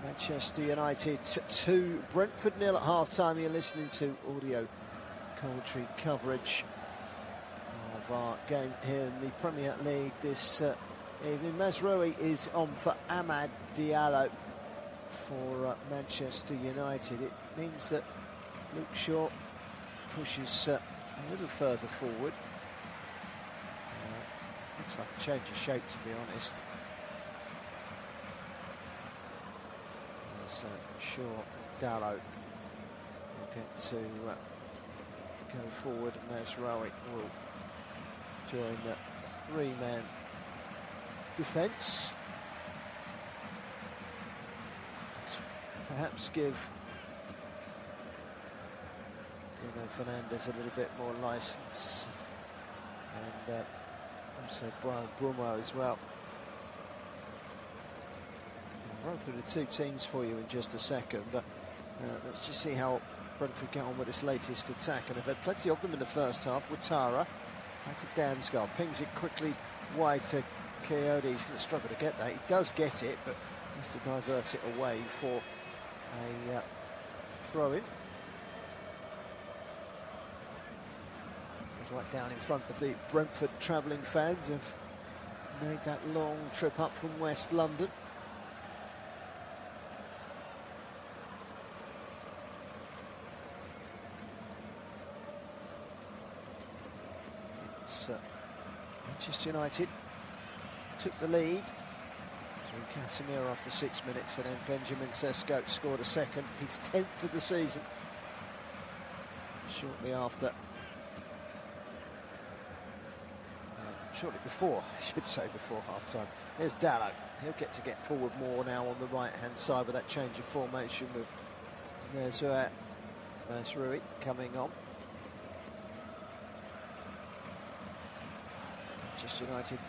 Manchester United 2, Brentford 0 at half-time. You're listening to audio commentary coverage of our game here in the Premier League this evening. Mazraoui is on for Amad Diallo for Manchester United. It means that Luke Shaw pushes a little further forward. Looks like a change of shape, to be honest. So Shaw and Diallo will get to go forward. Mazraoui will join the three-man defence. Perhaps give Bruno Fernandes a little bit more licence, and also Brian Brummer as well. I'll run through the two teams for you in just a second, but let's just see how Brentford get on with this latest attack. And they've had plenty of them in the first half. Watara back to Damsgaard, pings it quickly wide to Coyote. He's going to struggle to get that. He does get it, but has to divert it away for a throw-in. Right down in front of the Brentford travelling fans have made that long trip up from West London. It's Manchester United took the lead through Casemiro after 6 minutes, and then Benjamin Sesko scored a second, his 10th of the season. Shortly before, I should say, before half-time. There's Diallo. He'll get forward more now on the right-hand side with that change of formation with Mazraoui coming on. Manchester United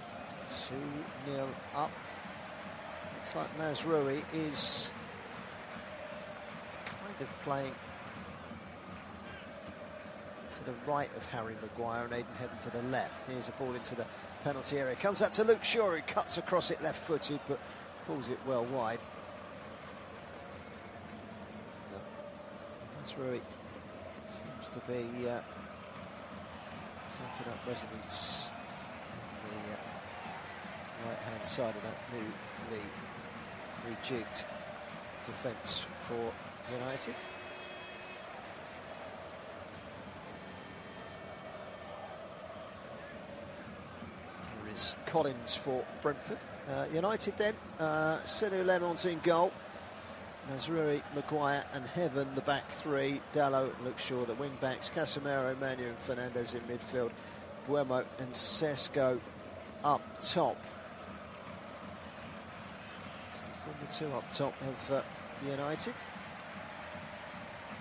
2-0 up. Looks like Mazraoui is kind of playing to the right of Harry Maguire and Aidan Heaven to the left. Here's a ball into the penalty area. Comes out to Luke Shaw, who cuts across it left-footed but pulls it well wide. Mazraoui seems to be taking up residence on the right-hand side of that newly rejigged defence for United. Collins for Brentford. United then, Senu Lemont in goal, Mazraoui, Maguire and Heaven the back three, Diallo, Luke Shaw the wing backs, Casemiro, Manu and Fernandes in midfield, Buemo and Sesko up top. So the two up top of United.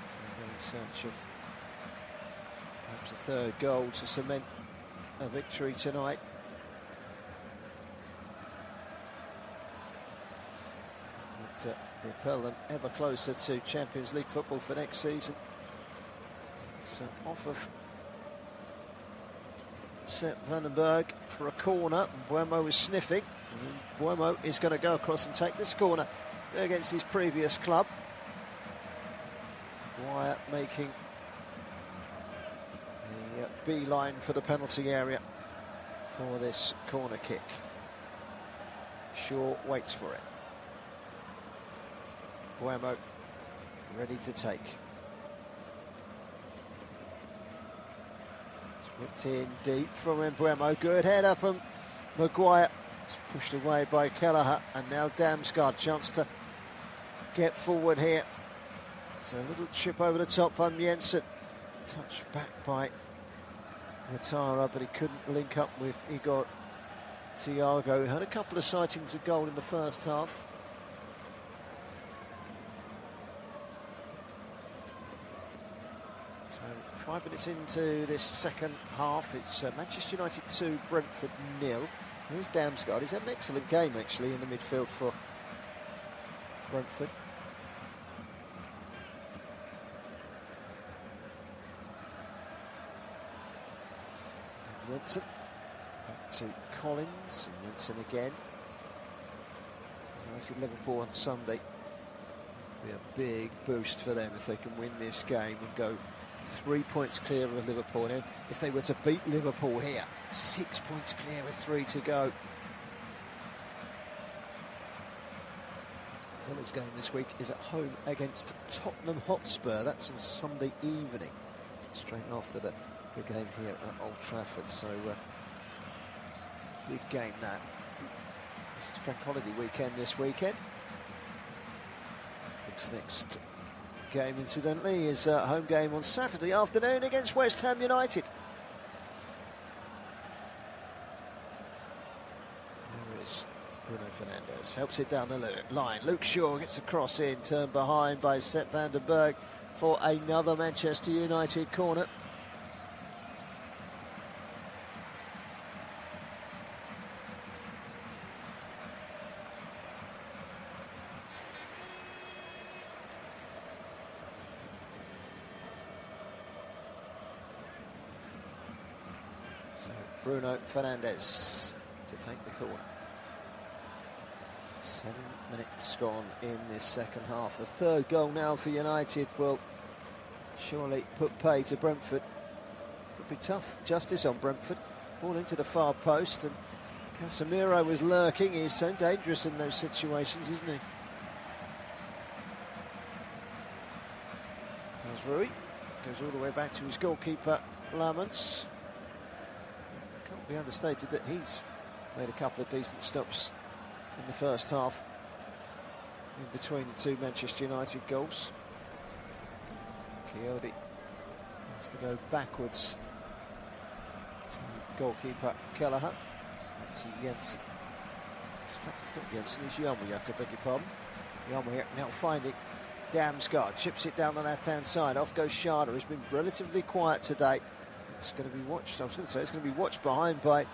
So they're in search of perhaps a third goal to cement a victory tonight. To propel them ever closer to Champions League football for next season. It's off of Sepp Vandenberg for a corner. Buemo is sniffing. And Buemo is going to go across and take this corner against his previous club. Dwyer making the beeline for the penalty area for this corner kick. Shaw waits for it. Buemo ready to take. It's whipped in deep from Buemo. Good header from Maguire. It's pushed away by Kelleher, and now Damsgaard. Chance to get forward here. It's a little chip over the top from Jensen. Touched back by Watara, but he couldn't link up with Igor Thiago. Had a couple of sightings of goal in the first half. So 5 minutes into this second half, it's Manchester United 2, Brentford 0. Here's Damsgaard. He's had an excellent game actually in the midfield for Brentford. Jensen back to Collins, and Jensen again. Liverpool on Sunday. Be a big boost for them if they can win this game and go 3 points clear of Liverpool. And if they were to beat Liverpool here, 6 points clear with 3 to go. Villa's game this week is at home against Tottenham Hotspur. That's on Sunday evening, straight after the game here at Old Trafford. So big game that. It's bank holiday weekend this weekend. Its next game, incidentally, is a home game on Saturday afternoon against West Ham United. There is Bruno Fernandes, helps it down the line. Luke Shaw gets the cross in, turned behind by Sepp van den Berg for another Manchester United corner. So Bruno Fernandes to take the corner. 7 minutes gone in this second half. The third goal now for United will surely put pay to Brentford. Would be tough justice on Brentford. Ball into the far post, and Casemiro was lurking. He's so dangerous in those situations, isn't he? Rui goes all the way back to his goalkeeper, Lamons. Can't be understated that he's made a couple of decent stops in the first half in between the two Manchester United goals. Coyote has to go backwards to goalkeeper Kelleher. To Jensen. In fact, it's not Jensen, it's Yarmouk, I beg your pardon. Yarmouk now finding Damsgaard, chips it down the left-hand side. Off goes Schade, who's been relatively quiet today. It's going to be watched, I was going to say, it's going to be watched behind by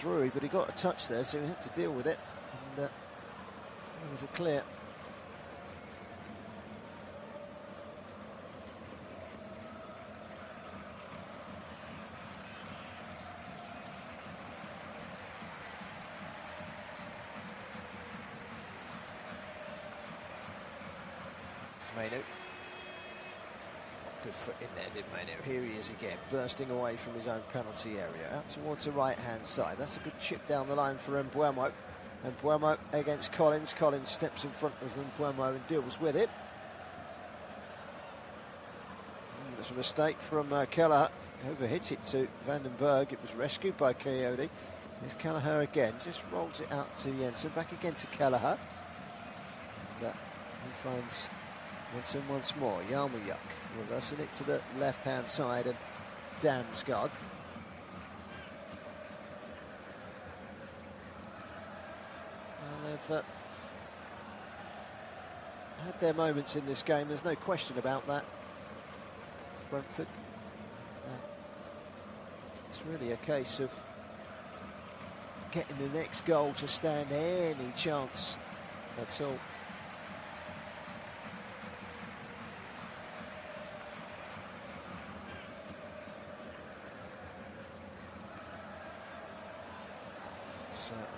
Rui, but he got a touch there, so he had to deal with it. And it was a clear. Mainu. Good foot in there, didn't Mainu? Here he is again, bursting away from his own penalty area, out towards the right-hand side. That's a good chip down the line for Mbeumo. Mbeumo against Collins. Collins steps in front of Mbeumo and deals with it. There's a mistake from Kelleher. Overhit it to van den Berg. It was rescued by Coyote. Here's Kelleher again. Just rolls it out to Jensen. Back again to Kelleher. And, he finds Jensen once more. Yarmouk reversing it to the left-hand side, and Damsgaard. Well, they've had their moments in this game, there's no question about that. Brentford. It's really a case of getting the next goal to stand any chance at all.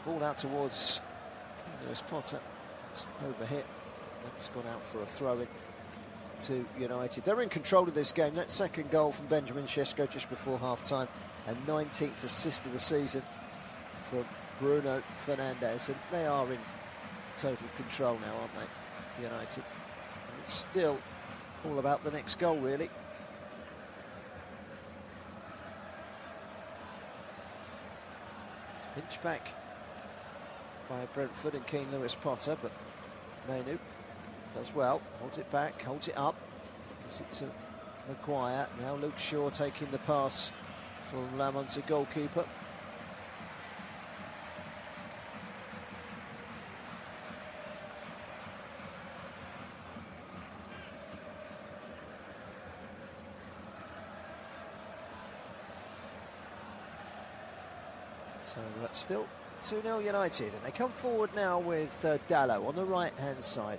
Ball out towards Lewis Potter. Just overhit. That's gone out for a throw-in to United. They're in control of this game. That second goal from Benjamin Šeško just before half-time. A 19th assist of the season from Bruno Fernandes. And they are in total control now, aren't they, United? And it's still all about the next goal, really. It's pinched back by Brentford and Keane Lewis Potter, but Mainu does well, holds it back, holds it up, gives it to Maguire. Now Luke Shaw taking the pass from Lamons, the goalkeeper. So still 2-0 United, and they come forward now with Dalot on the right-hand side.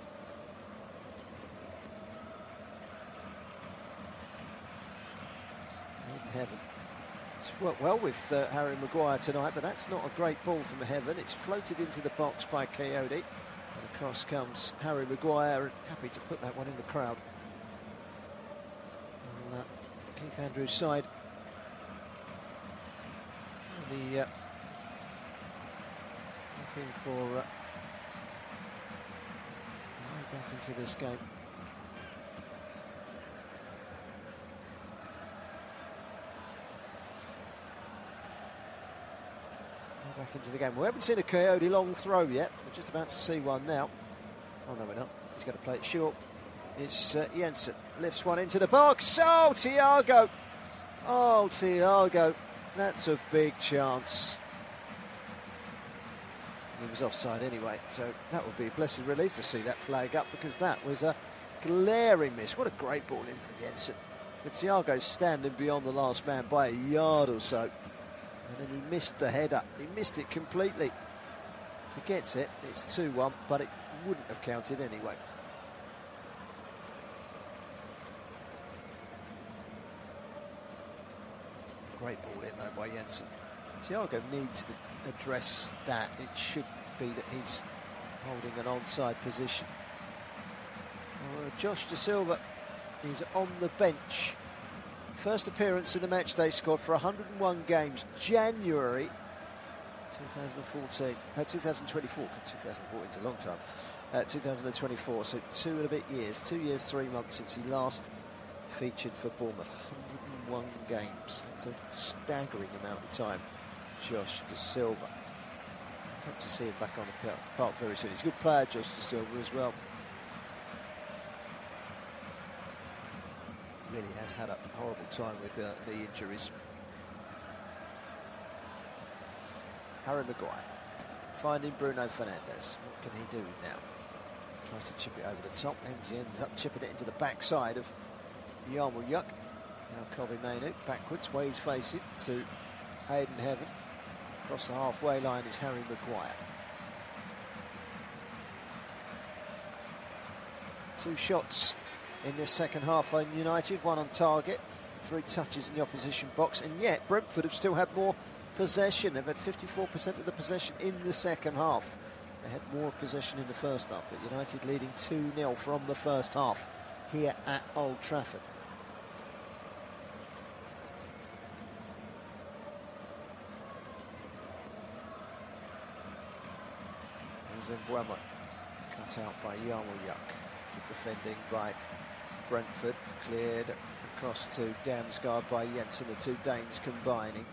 In heaven. Worked well with Harry Maguire tonight, but that's not a great ball from heaven. It's floated into the box by Coyote. And across comes Harry Maguire, happy to put that one in the crowd. On Keith Andrews' side. Looking for way back into this game. Back into the game. We haven't seen a Coyote long throw yet. We're just about to see one now. Oh no, we're not. He's going to play it short. It's Jensen. Lifts one into the box. Oh, Thiago. Oh, Thiago. That's a big chance. He was offside anyway, so that would be a blessed relief to see that flag up, because that was a glaring miss. What a great ball in from Jensen. But Thiago's standing beyond the last man by a yard or so. And then he missed the header. He missed it completely. If he gets it, it's 2-1, but it wouldn't have counted anyway. Great ball in though by Jensen. Thiago needs to address that. It should be that he's holding an onside position. Josh De Silva is on the bench. First appearance in the matchday squad for 101 games, January 2014, 2024, 2014 is a long time, 2024, so 2 and a bit years, 2 years, 3 months since he last featured for Bournemouth. 101 games, that's a staggering amount of time, Josh De Silva. Hope to see him back on the park very soon. He's a good player, Josh De Silva, as well. Really has had a horrible time with the injuries. Harry Maguire finding Bruno Fernandes. What can he do now? Tries to chip it over the top. He ends up chipping it into the backside of Yarmouth Yuck. Now Kobe Mainu backwards, where he's facing to Hayden Heaven. Across the halfway line is Harry Maguire. 2 shots in this second half on United, 1 on target, 3 touches in the opposition box, and yet Brentford have still had more possession. They've had 54% of the possession in the second half. They had more possession in the first half, but United leading 2-0 from the first half here at Old Trafford. There's Mbuemo, cut out by Yarmouth. Good defending by Brentford, cleared across to Damsgaard by Jensen, the 2 Danes combining.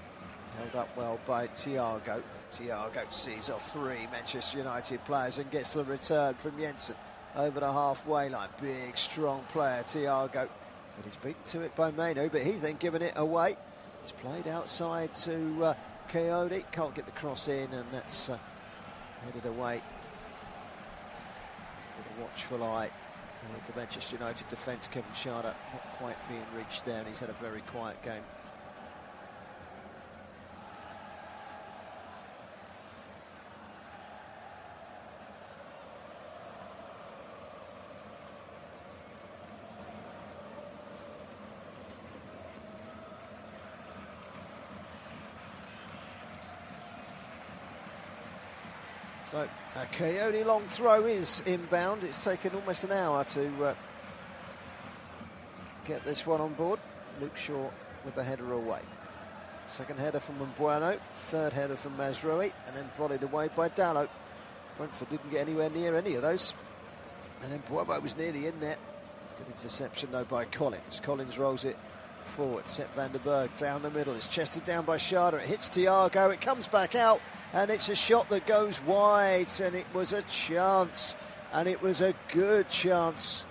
Held up well by Thiago. Thiago sees off 3 Manchester United players and gets the return from Jensen over the halfway line. Big, strong player, Thiago. But he's beaten to it by Mainu, but he's then given it away. It's played outside to Coyote. Can't get the cross in, and that's headed away with a watchful eye. The Manchester United defence, Kevin Schade, not quite being reached there, and he's had a very quiet game. So a Coyote long throw is inbound. It's taken almost an hour to get this one on board. Luke Shaw with the header away. Second header from Mbuemo, 3rd header from Mazraoui, and then volleyed away by Dalot. Brentford didn't get anywhere near any of those. And then Mbuemo was nearly in there. Good interception though by Collins. Collins rolls it forward. Sepp van der Berg down the middle. It's chested down by Schade. It hits Thiago. It comes back out. And it's a shot that goes wide, and it was a chance, and it was a good chance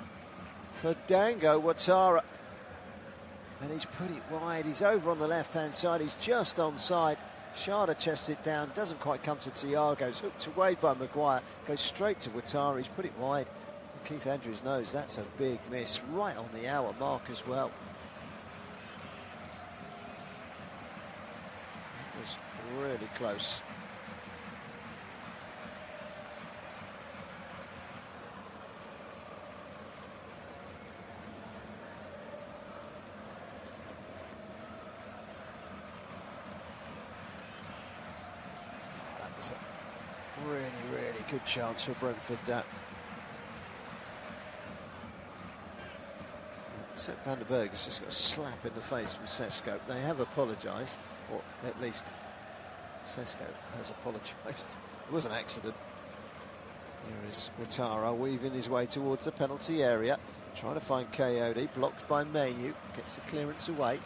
for Dango Ouattara. And he's put it wide. He's over on the left-hand side. He's just onside. Schade chests it down. Doesn't quite come to Thiago. It's hooked away by Maguire. Goes straight to Ouattara. He's put it wide. And Keith Andrews knows that's a big miss. Right on the hour mark as well. It was really close. was a really, really good chance for Brentford, that. Sepp van der Berg has just got a slap in the face from Sesko. They have apologised, or at least Sesko has apologised. It was an accident. Here is Ouattara weaving his way towards the penalty area, trying to find Coyote, blocked by Mainu, gets the clearance away.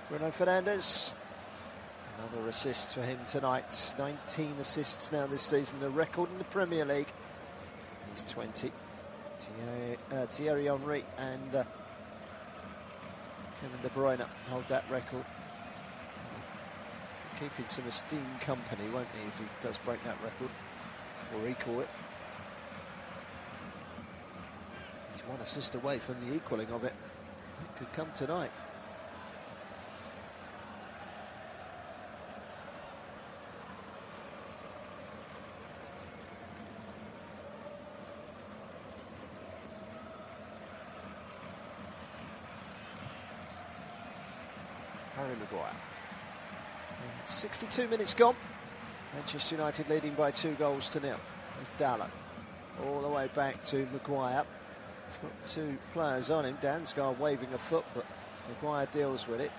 Bruno Fernandes, another assist for him tonight. 19 assists now this season, the record in the Premier League. He's 20. Thierry Henry and Kevin De Bruyne hold that record. Keeping some esteemed company, won't he, if he does break that record or equal it. He's one assist away from the equaling of it. It could come tonight. Harry Maguire. 62 minutes gone. Manchester United leading by 2-0. There's Dalot. All the way back to Maguire. He's got two players on him. Dansgaard waving a foot, but Maguire deals with it.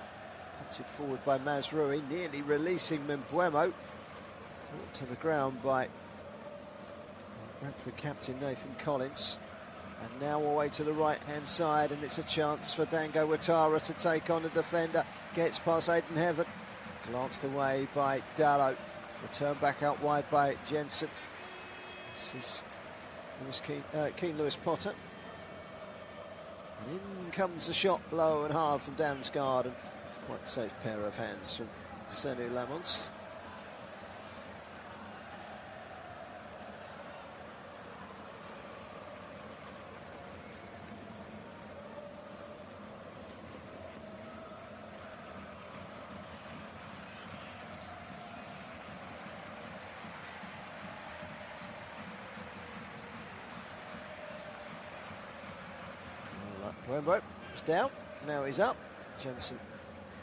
Punted forward by Mazraoui, nearly releasing Mbeumo. Brought to the ground by Brentford captain Nathan Collins. And now away to the right-hand side, and it's a chance for Dango Ouattara to take on the defender. Gets past Aiden Heaven. Glanced away by Dalot. Returned back out wide by Jensen. This is Lewis Potter. And in comes the shot, low and hard from Dansgaard. And it's quite a safe pair of hands from Senu Lamons. Mbeumo was down, now he's up. Jensen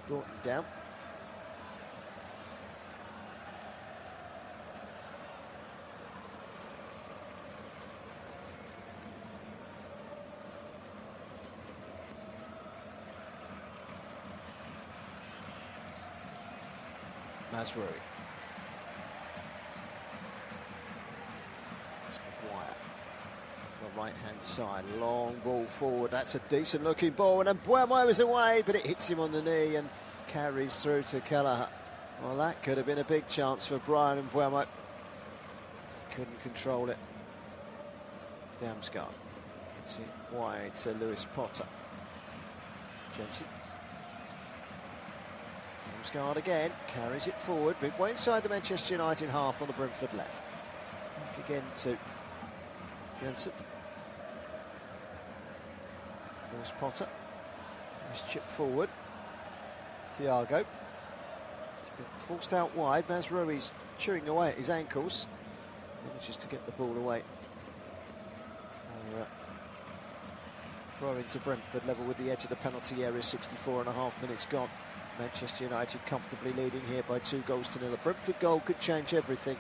brought him down. Mazraoui. It's Maguire. The right-hand side, long ball forward. That's a decent-looking ball, and Mbeumo is away, but it hits him on the knee and carries through to Kelleher. Well, that could have been a big chance for Brian Mbeumo. Couldn't control it. Damsgaard gets it wide to Lewis Potter. Jensen. Damsgaard again, carries it forward, midway inside the Manchester United half on the Brentford left. Back again to Jensen. Lewis Potter. Nice chip forward. Thiago. He's been forced out wide. Mazraoui's chewing away at his ankles. Manages to get the ball away. Throw into Brentford, level with the edge of the penalty area. 64.5 minutes gone. Manchester United comfortably leading here by 2-0. A Brentford goal could change everything.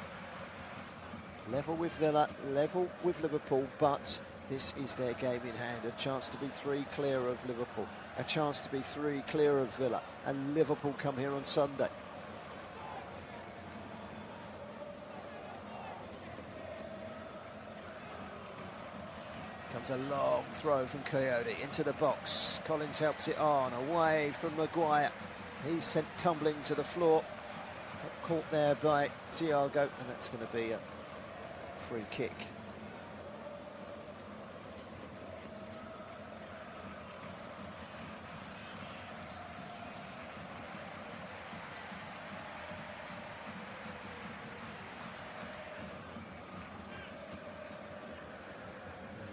Level with Villa, level with Liverpool, but this is their game in hand. A chance to be 3 clear of Liverpool, a chance to be 3 clear of Villa, and Liverpool come here on Sunday. Comes a long throw from Coyote into the box. Collins helps it on, away from Maguire. He's sent tumbling to the floor. Got caught there by Thiago, and that's going to be a free kick.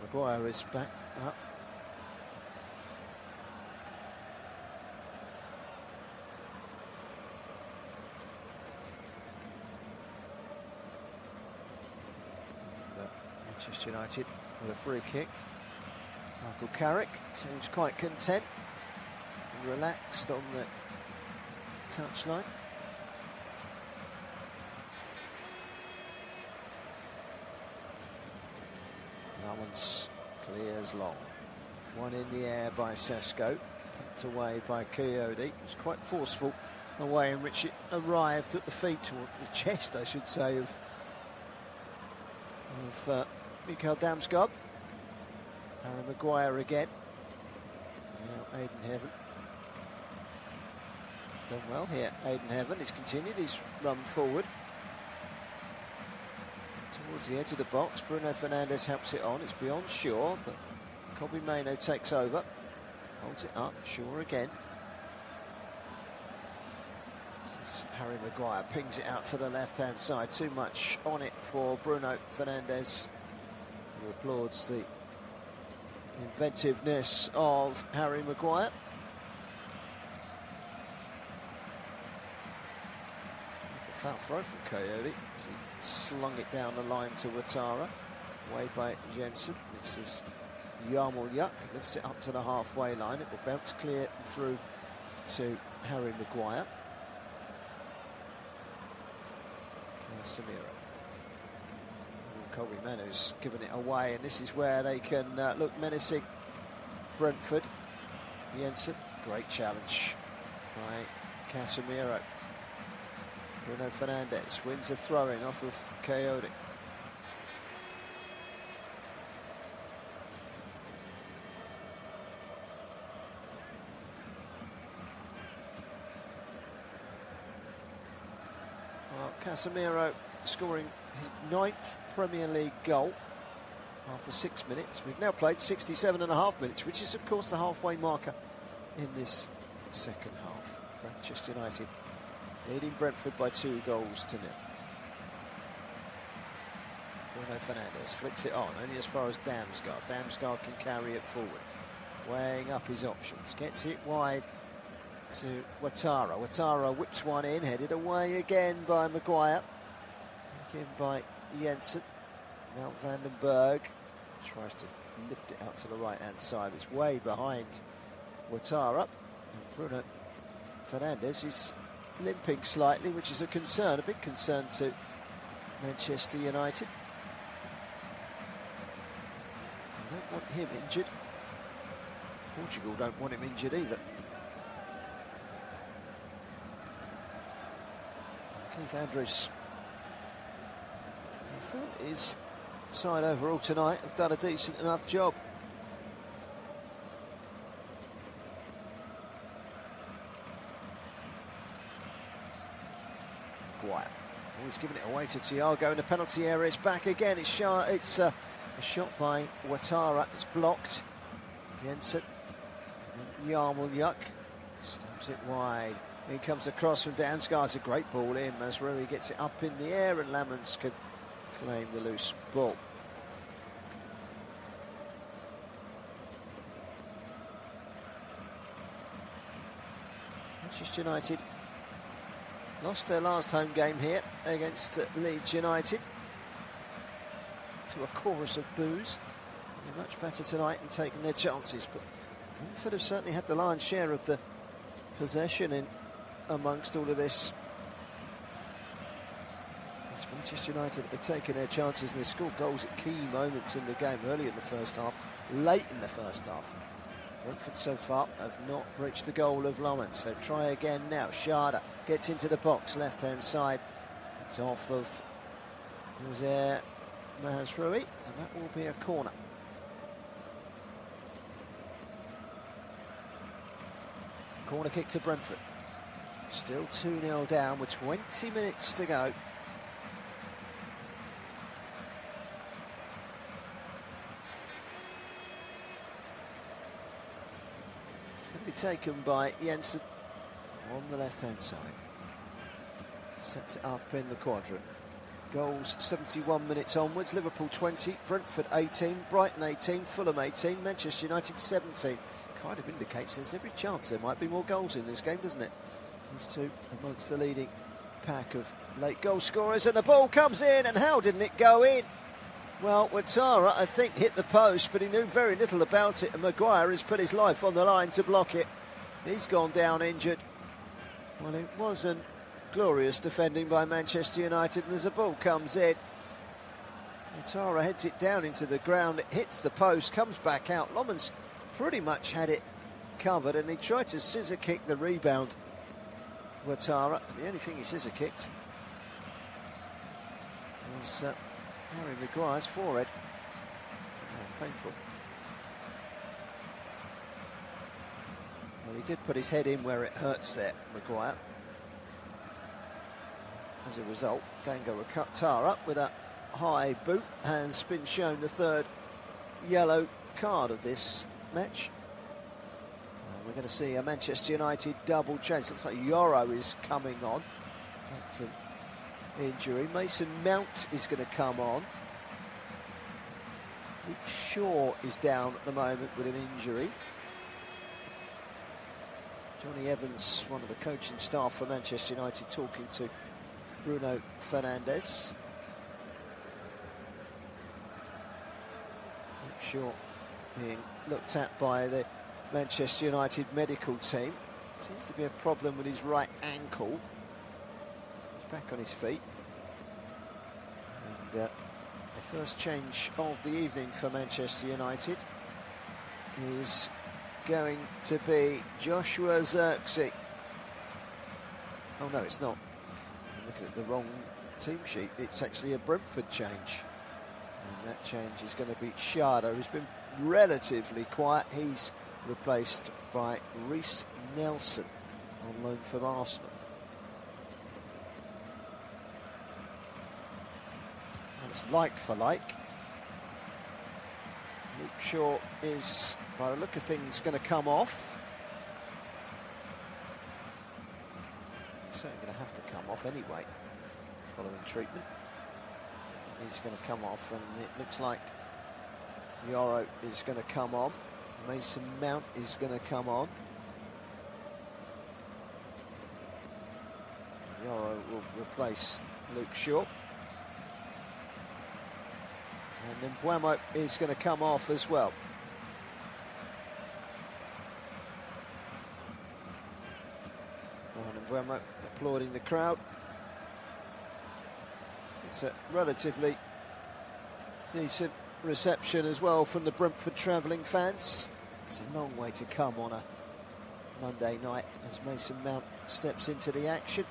Maguire is backed up. Manchester United with a free kick. Michael Carrick seems quite content and relaxed on the touchline. Mullins clears long. One in the air by Sesko, pumped away by Coyote. It was quite forceful the way in which it arrived at the feet, or the chest I should say, of Mikael Damsgaard. Harry Maguire again. Now Aidan Heaven. He's done well here. Aidan Heaven, he's continued his run forward towards the edge of the box. Bruno Fernandes helps it on. It's beyond Shaw, but Kobbie Mainoo takes over. Holds it up. Shaw again. This is Harry Maguire. Pings it out to the left-hand side. Too much on it for Bruno Fernandes, who applauds the inventiveness of Harry Maguire. A foul throw from Coyote. He slung it down the line to Ouattara. Away by Jensen. This is Yarmolyuk. Lifts it up to the halfway line. It will bounce clear through to Harry Maguire. Casemiro. Kobbie Mainoo's given it away, and this is where they can look menacing. Brentford. Jensen, great challenge by Casemiro. Bruno Fernandes wins a throw-in off of Coyote. Well, Casemiro scoring his 9th Premier League goal after 6 minutes. We've now played 67.5 minutes, which is of course the halfway marker in this second half. Manchester United leading Brentford by 2 goals to 0. Bruno Fernandes flicks it on, only as far as Damsgaard. Damsgaard can carry it forward, weighing up his options. Gets it wide to Ouattara. Ouattara whips one in, headed away again by Maguire. Back in by Jensen. Now Vandenberg tries to lift it out to the right-hand side. It's way behind Ouattara. And Bruno Fernandes is limping slightly, which is a concern, a big concern to Manchester United. They don't want him injured. Portugal don't want him injured either. Keith Andrews, I thought his side overall tonight have done a decent enough job. Maguire. Oh, he's given it away to Thiago in the penalty area. It's back again. It's a shot by Ouattara. It's blocked. Jensen and Yarmolyuk stamps it wide. He comes across from Damsgaard. It's a great ball in. Mazraoui gets it up in the air, and Lamens can claim the loose ball. Manchester United lost their last home game here against Leeds United to a chorus of boos. They're much better tonight and taking their chances, but Brentford have certainly had the lion's share of the possession in amongst all of this. It's Manchester United are taking their chances, and they scored goals at key moments in the game, early in the first half, late in the first half. Brentford so far have not reached the goal of Lamens, so try again now. Sharda gets into the box, left-hand side. It's off of Mazraoui, and that will be a corner. Corner kick to Brentford. Still 2-0 down with 20 minutes to go. It's going to be taken by Jensen on the left-hand side. Sets it up in the quadrant. Goals 71 minutes onwards. Liverpool 20, Brentford 18, Brighton 18, Fulham 18, Manchester United 17. Kind of indicates there's every chance there might be more goals in this game, doesn't it? These two amongst the leading pack of late goal scorers, and the ball comes in, and how didn't it go in? Well, Ouattara, I think, hit the post, but he knew very little about it, and Maguire has put his life on the line to block it. He's gone down injured. Well, it wasn't glorious defending by Manchester United, and as the ball comes in, Ouattara heads it down into the ground, it hits the post, comes back out. Lomans pretty much had it covered, and he tried to scissor kick the rebound. Ouattara, the only thing he scissor kicked was Harry Maguire's forehead. Oh, painful. Well, he did put his head in where it hurts there, Maguire. As a result, Dango Ouattara with a high boot has been shown the third yellow card of this match. We're going to see a Manchester United double change. Looks like Yoro is coming on back from injury. Mason Mount is going to come on. Luke Shaw is down at the moment with an injury. Johnny Evans, one of the coaching staff for Manchester United, talking to Bruno Fernandes. Luke Shaw being looked at by the Manchester United medical team. Seems to be a problem with his right ankle. He's back on his feet. And the first change of the evening for Manchester United is going to be Joshua Zirkzee. Oh no, it's not. I'm looking at the wrong team sheet. It's actually a Brentford change. And that change is going to be Sharda, who's been relatively quiet. He's replaced by Reece Nelson on loan from Arsenal. And it's like for like. Luke Shaw is, by the look of things, going to come off. He's certainly going to have to come off anyway, following treatment. He's going to come off, and it looks like Yoro is going to come on. Mason Mount is going to come on. Yoro will replace Luke Shaw. And then Buemo is going to come off as well. And Buemo applauding the crowd. It's a relatively decent reception as well from the Brentford travelling fans. It's a long way to come on a Monday night as Mason Mount steps into the action.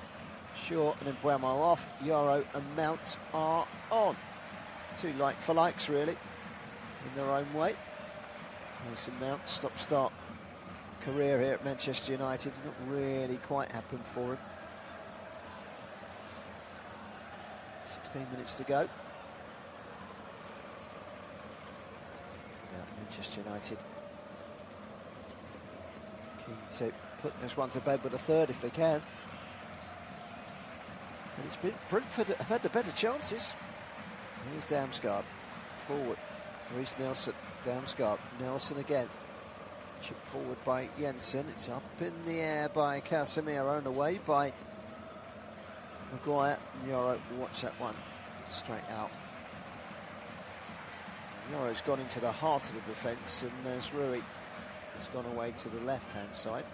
Shaw and then Buemo off. Yoro and Mount are on. Two like for likes really in their own way. Mason Mount stop-start career here at Manchester United. It's not really quite happened for him. 16 minutes to go. Manchester United keen to put this one to bed with a third if they can. And it's been Brentford have had the better chances. Here's Damsgaard forward. Reece Nelson, Damsgaard, Nelson again. Chipped forward by Jensen. It's up in the air by Casemiro and away by Maguire. Yoro will watch that one straight out. Yoro's gone into the heart of the defence, and Mazraoui has gone away to the left-hand side.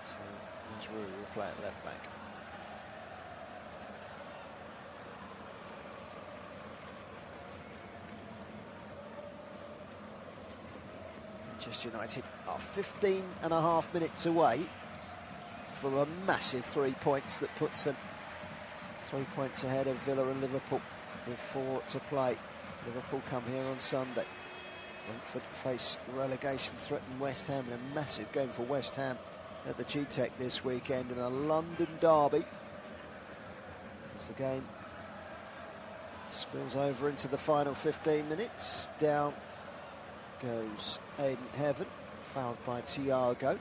So Mazraoui will play at left back. Manchester United are 15.5 minutes away from a massive 3 points that puts them 3 points ahead of Villa and Liverpool with 4 to play. Liverpool come here on Sunday. Brentford face relegation-threatened West Ham in a massive game for West Ham at the G-Tech this weekend in a London derby. As the game spills over into the final 15 minutes, down goes Aiden Heaven, fouled by Thiago,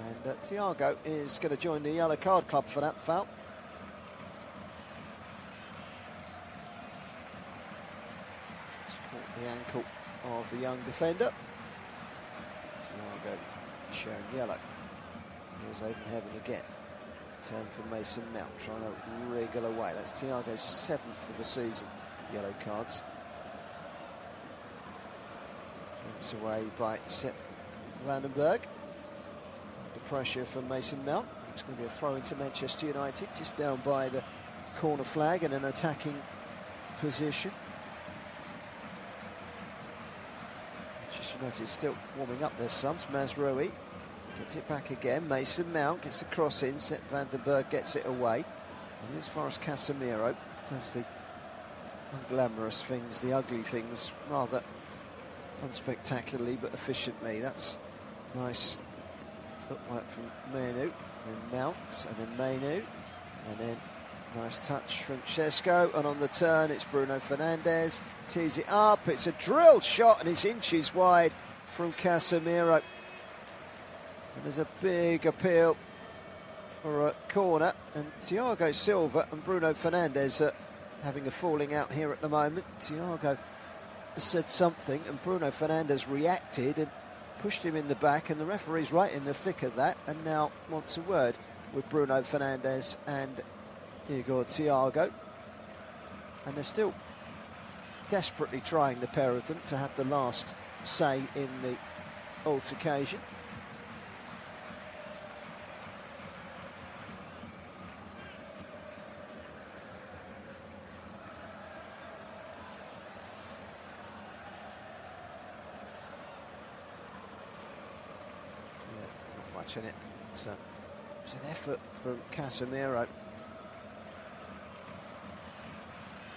and Thiago is going to join the yellow card club for that foul. Just caught the ankle of the young defender. Thiago shown yellow. Here's Aiden Heaven again. Turn for Mason Mount, trying to wriggle away. That's Thiago's 7th of the season. Yellow cards. It's away by Sepp Vandenberg. The pressure from Mason Mount. It's going to be a throw into Manchester United, just down by the corner flag in an attacking position. Manchester United still warming up their subs. Mazraoui gets it back again. Mason Mount gets the cross in. Sepp Vandenberg gets it away. And as far as Casemiro does the unglamorous things, the ugly things, rather unspectacularly but efficiently. That's nice footwork from Manu, then Mount, and then Manu, and then nice touch from Šeško, and on the turn it's Bruno Fernandes, tees it up, it's a drilled shot and it's inches wide from Casemiro. And there's a big appeal for a corner, and Thiago Silva and Bruno Fernandes are having a falling out here at the moment. Thiago said something and Bruno Fernandes reacted and pushed him in the back, and the referee's right in the thick of that and now wants a word with Bruno Fernandes and Igor Thiago, and they're still desperately trying, the pair of them, to have the last say in the altercation. In it, so it's an effort from Casemiro.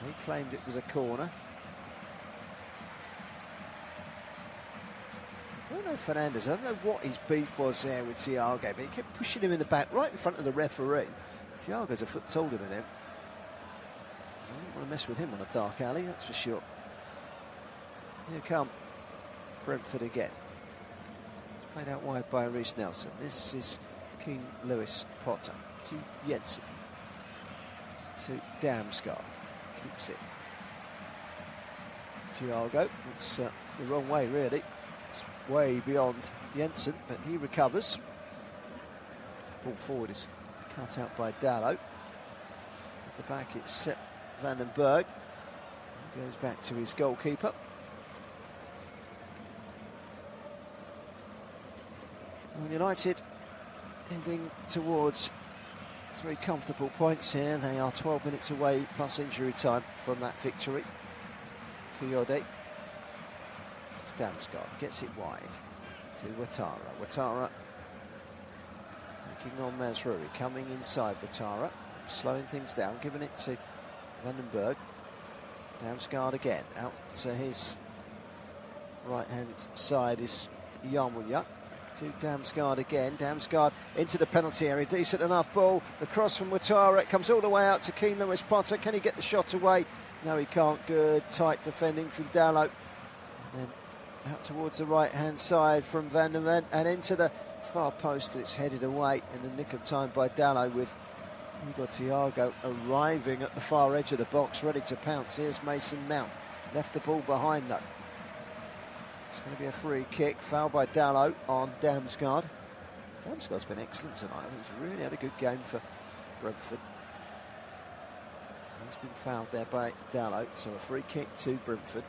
He claimed it was a corner. Bruno Fernandes, I don't know what his beef was there with Thiago, but he kept pushing him in the back right in front of the referee. Thiago's a foot taller than him. I don't want to mess with him on a dark alley, that's for sure. Here come Brentford again. Played out wide by Reece Nelson. This is Keane Lewis Potter to Jensen to Damsgaard. Keeps it. Thiago. It's the wrong way, really. It's way beyond Jensen, but he recovers. Ball forward is cut out by Dalot. At the back, it's Sepp Vandenberg. Goes back to his goalkeeper. United heading towards 3 comfortable points here. They are 12 minutes away plus injury time from that victory. Kuyode. Damsgaard gets it wide to Ouattara. Ouattara taking on Mazraoui, coming inside Ouattara, slowing things down, giving it to Vandenberg. Damsgaard again, out to his right-hand side is Yarmolenko. To Damsgaard again. Damsgaard into the penalty area. Decent enough ball. The cross from Ouattara. It comes all the way out to Keane Lewis Potter. Can he get the shot away? No, he can't. Good tight defending from Dalot. And then out towards the right-hand side from Van der Ven and into the far post. It's headed away in the nick of time by Dalot, with Igor Thiago arriving at the far edge of the box, ready to pounce. Here's Mason Mount. Left the ball behind though. It's going to be a free kick. Foul by Dalot on Damsgaard. Damsgaard's been excellent tonight. He's really had a good game for Brentford. He's been fouled there by Dalot, so a free kick to Brentford.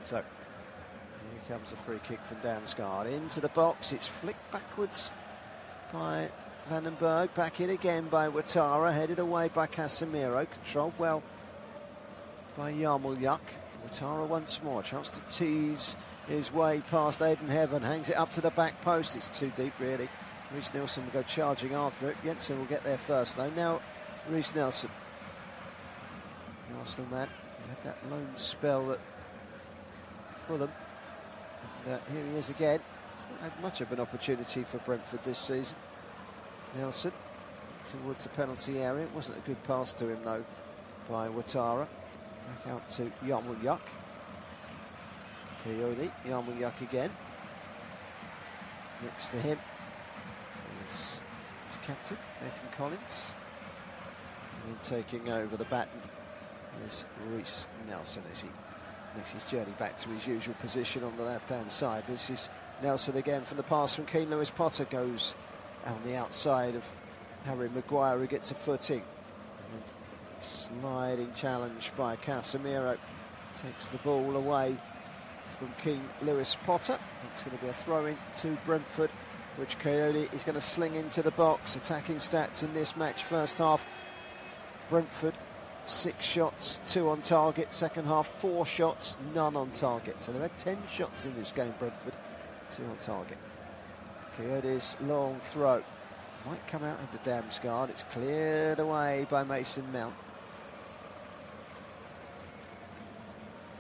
So, here comes a free kick from Damsgaard. Into the box, it's flicked backwards by Vandenberg. Back in again by Ouattara, headed away by Casemiro. Controlled well by Yarmolenko. Ouattara once more, chance to tease his way past Aiden Heaven. Hangs it up to the back post, it's too deep really. Reece Nelson will go charging after it. Jensen will get there first though. Now Reece Nelson, the Arsenal man, who had that lone spell that Fulham, and here he is again. He's not had much of an opportunity for Brentford this season. Nelson towards the penalty area. It wasn't a good pass to him though by Ouattara. Back out to Yarmouth. Coyote, Yarmouth again. Next to him is his captain, Nathan Collins. And then taking over the baton is Reiss Nelson as he makes his journey back to his usual position on the left-hand side. This is Nelson again from the pass from Keane Lewis-Potter, goes on the outside of Harry Maguire, who gets a footing. And sliding challenge by Casemiro, takes the ball away from Keane Lewis-Potter. It's going to be a throw-in to Brentford, which Coyote is going to sling into the box. Attacking stats in this match, first half, Brentford 6 shots, 2 on target. Second half, 4 shots, none on target. So they've had 10 shots in this game, Brentford, 2 on target. Coyote's long throw might come out into Damsgaard. It's cleared away by Mason Mount.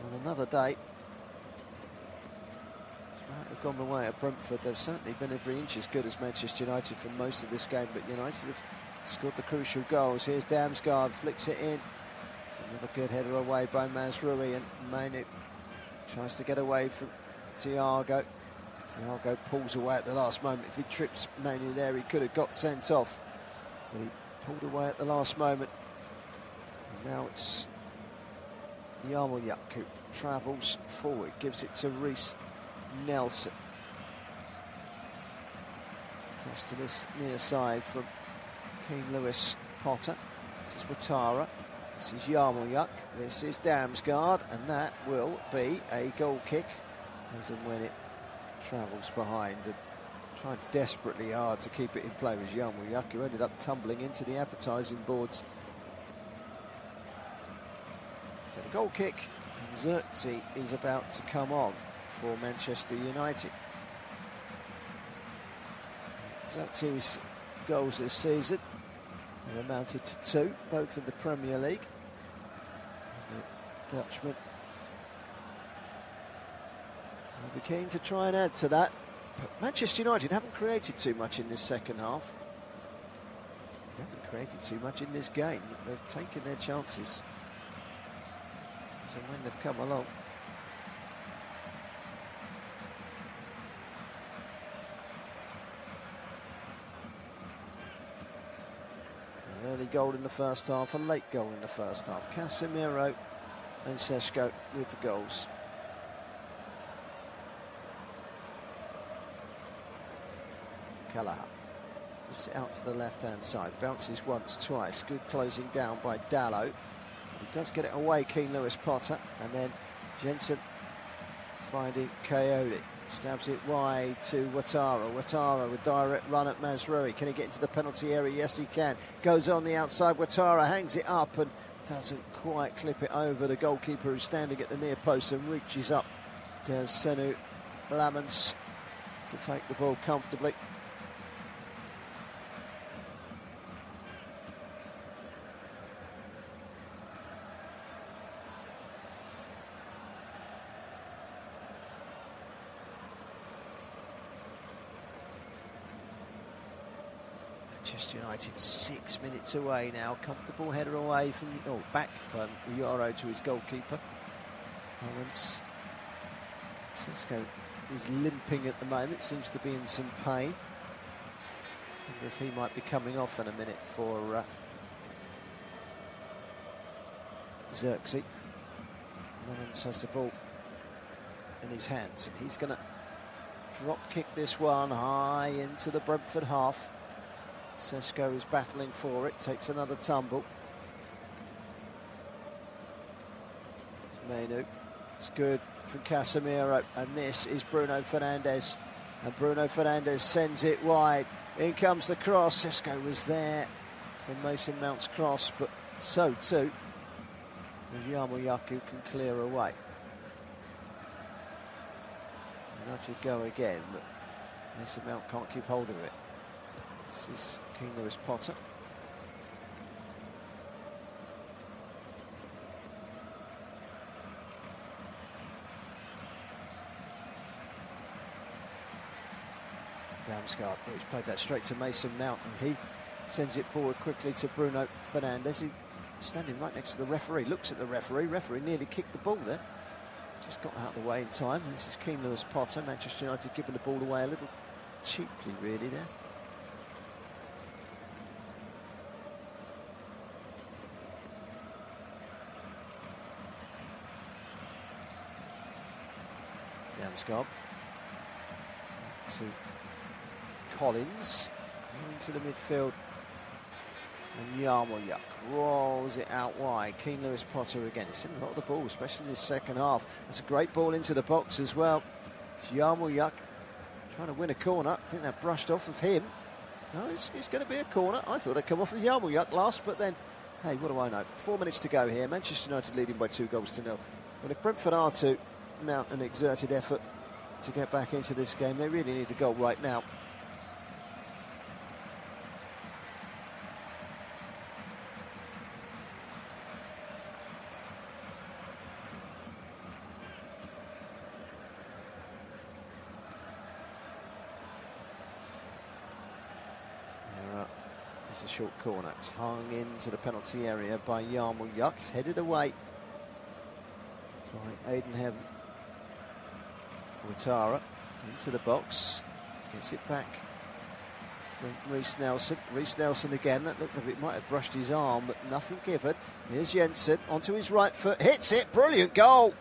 On another day, might have gone the way of Brentford. They've certainly been every inch as good as Manchester United for most of this game, but United have scored the crucial goals. Here's Damsgaard, flicks it in. It's another good header away by Mazraoui, and Mainu tries to get away from Thiago. Thiago pulls away at the last moment. If he trips Mainu there, he could have got sent off, but he pulled away at the last moment. And now it's Yarmouth who travels forward, gives it to Reiss Nelson. Across to this near side from Keane Lewis-Potter. This is Ouattara. This is Yarmouth. This is Damsgaard, and that will be a goal kick as and when it travels behind, and tried desperately hard to keep it in play was Yarmouth, who ended up tumbling into the advertising boards. So the goal kick, and Xerxes is about to come on for Manchester United. Xerxes' goals this season have amounted to 2, both in the Premier League. And the Dutchman will be keen to try and add to that. But Manchester United haven't created too much in this second half. They haven't created too much in this game. They've taken their chances as and when they've come along. An early goal in the first half, a late goal in the first half. Casemiro and Šeško with the goals. Callagher moves it out to the left-hand side, bounces once, twice. Good closing down by Dalot. He does get it away, Keane Lewis-Potter, and then Jensen finding Coyote. Stabs it wide to Ouattara. Ouattara with direct run at Mazraoui. Can he get into the penalty area? Yes, he can. Goes on the outside. Ouattara hangs it up and doesn't quite clip it over the goalkeeper, who's standing at the near post, and reaches up. There's Senu Lamens to take the ball comfortably. Manchester United 6 minutes away now. Comfortable header away from, back from Yoro to his goalkeeper. Owens. Šeško is limping at the moment, seems to be in some pain. Wonder if he might be coming off in a minute for Xerxes. Owens has the ball in his hands, and he's going to drop kick this one high into the Brentford half. Šeško is battling for it, takes another tumble. Mainu, it's good from Casemiro, and this is Bruno Fernandes, and Bruno Fernandes sends it wide. In comes the cross. Šeško was there for Mason Mount's cross, but so too as Yarmouth who can clear away. United go again, but Mason Mount can't keep hold of it. This is Keane Lewis-Potter. Damsgaard, he's played that straight to Mason Mount, and he sends it forward quickly to Bruno Fernandes, who standing right next to the referee, looks at the referee. Referee nearly kicked the ball there. Just got out of the way in time. This is Keane Lewis-Potter. Manchester United giving the ball away a little cheaply, really, there. Damsgaard to Collins into the midfield, and Yarmolyuk rolls it out wide. Keane Lewis-Potter again. He's seen a lot of the ball, especially in the second half. That's a great ball into the box as well. Yarmolyuk trying to win a corner. I think that brushed off of him. No, it's going to be a corner. I thought it'd come off of Yarmolyuk last, but then, hey, what do I know? 4 minutes to go here. Manchester United leading by 2-0. Well, if Brentford are to mount an exerted effort to get back into this game, they really need a goal right now. It's a short corner. It's hung into the penalty area by Yarmolyuk. It's headed away by Aidan Heaven. Ouattara into the box. Gets it back from Reece Nelson. Reece Nelson again. That looked like it might have brushed his arm, but nothing given. Here's Jensen onto his right foot. Hits it. Brilliant goal.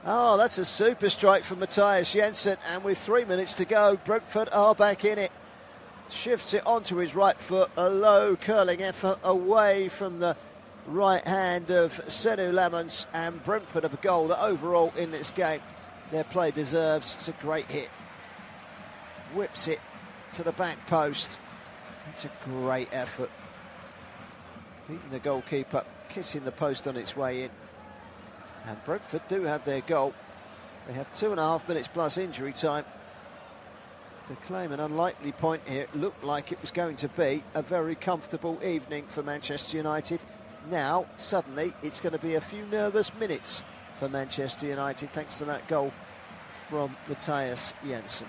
Oh, that's a super strike from Matthias Jensen. And with 3 minutes to go, Brentford are back in it. Shifts it onto his right foot, a low curling effort away from the right hand of Senu Lamons, and Brentford have a goal that overall in this game their play deserves. It's a great hit. Whips it to the back post. It's a great effort. Beating the goalkeeper, kissing the post on its way in. And Brentford do have their goal. They have 2.5 minutes plus injury time to claim an unlikely point here. It looked like it was going to be a very comfortable evening for Manchester United. Now, suddenly, it's going to be a few nervous minutes for Manchester United, thanks to that goal from Matthias Jensen.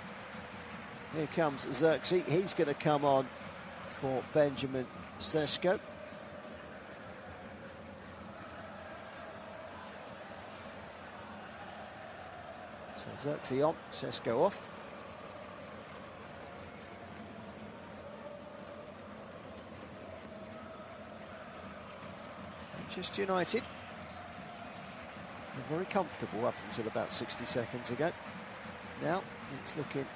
Here comes Xerxes. He's going to come on for Benjamin Sesko. So Xerxes on, Sesko off. Manchester United were very comfortable up until about 60 seconds ago. Now it's looking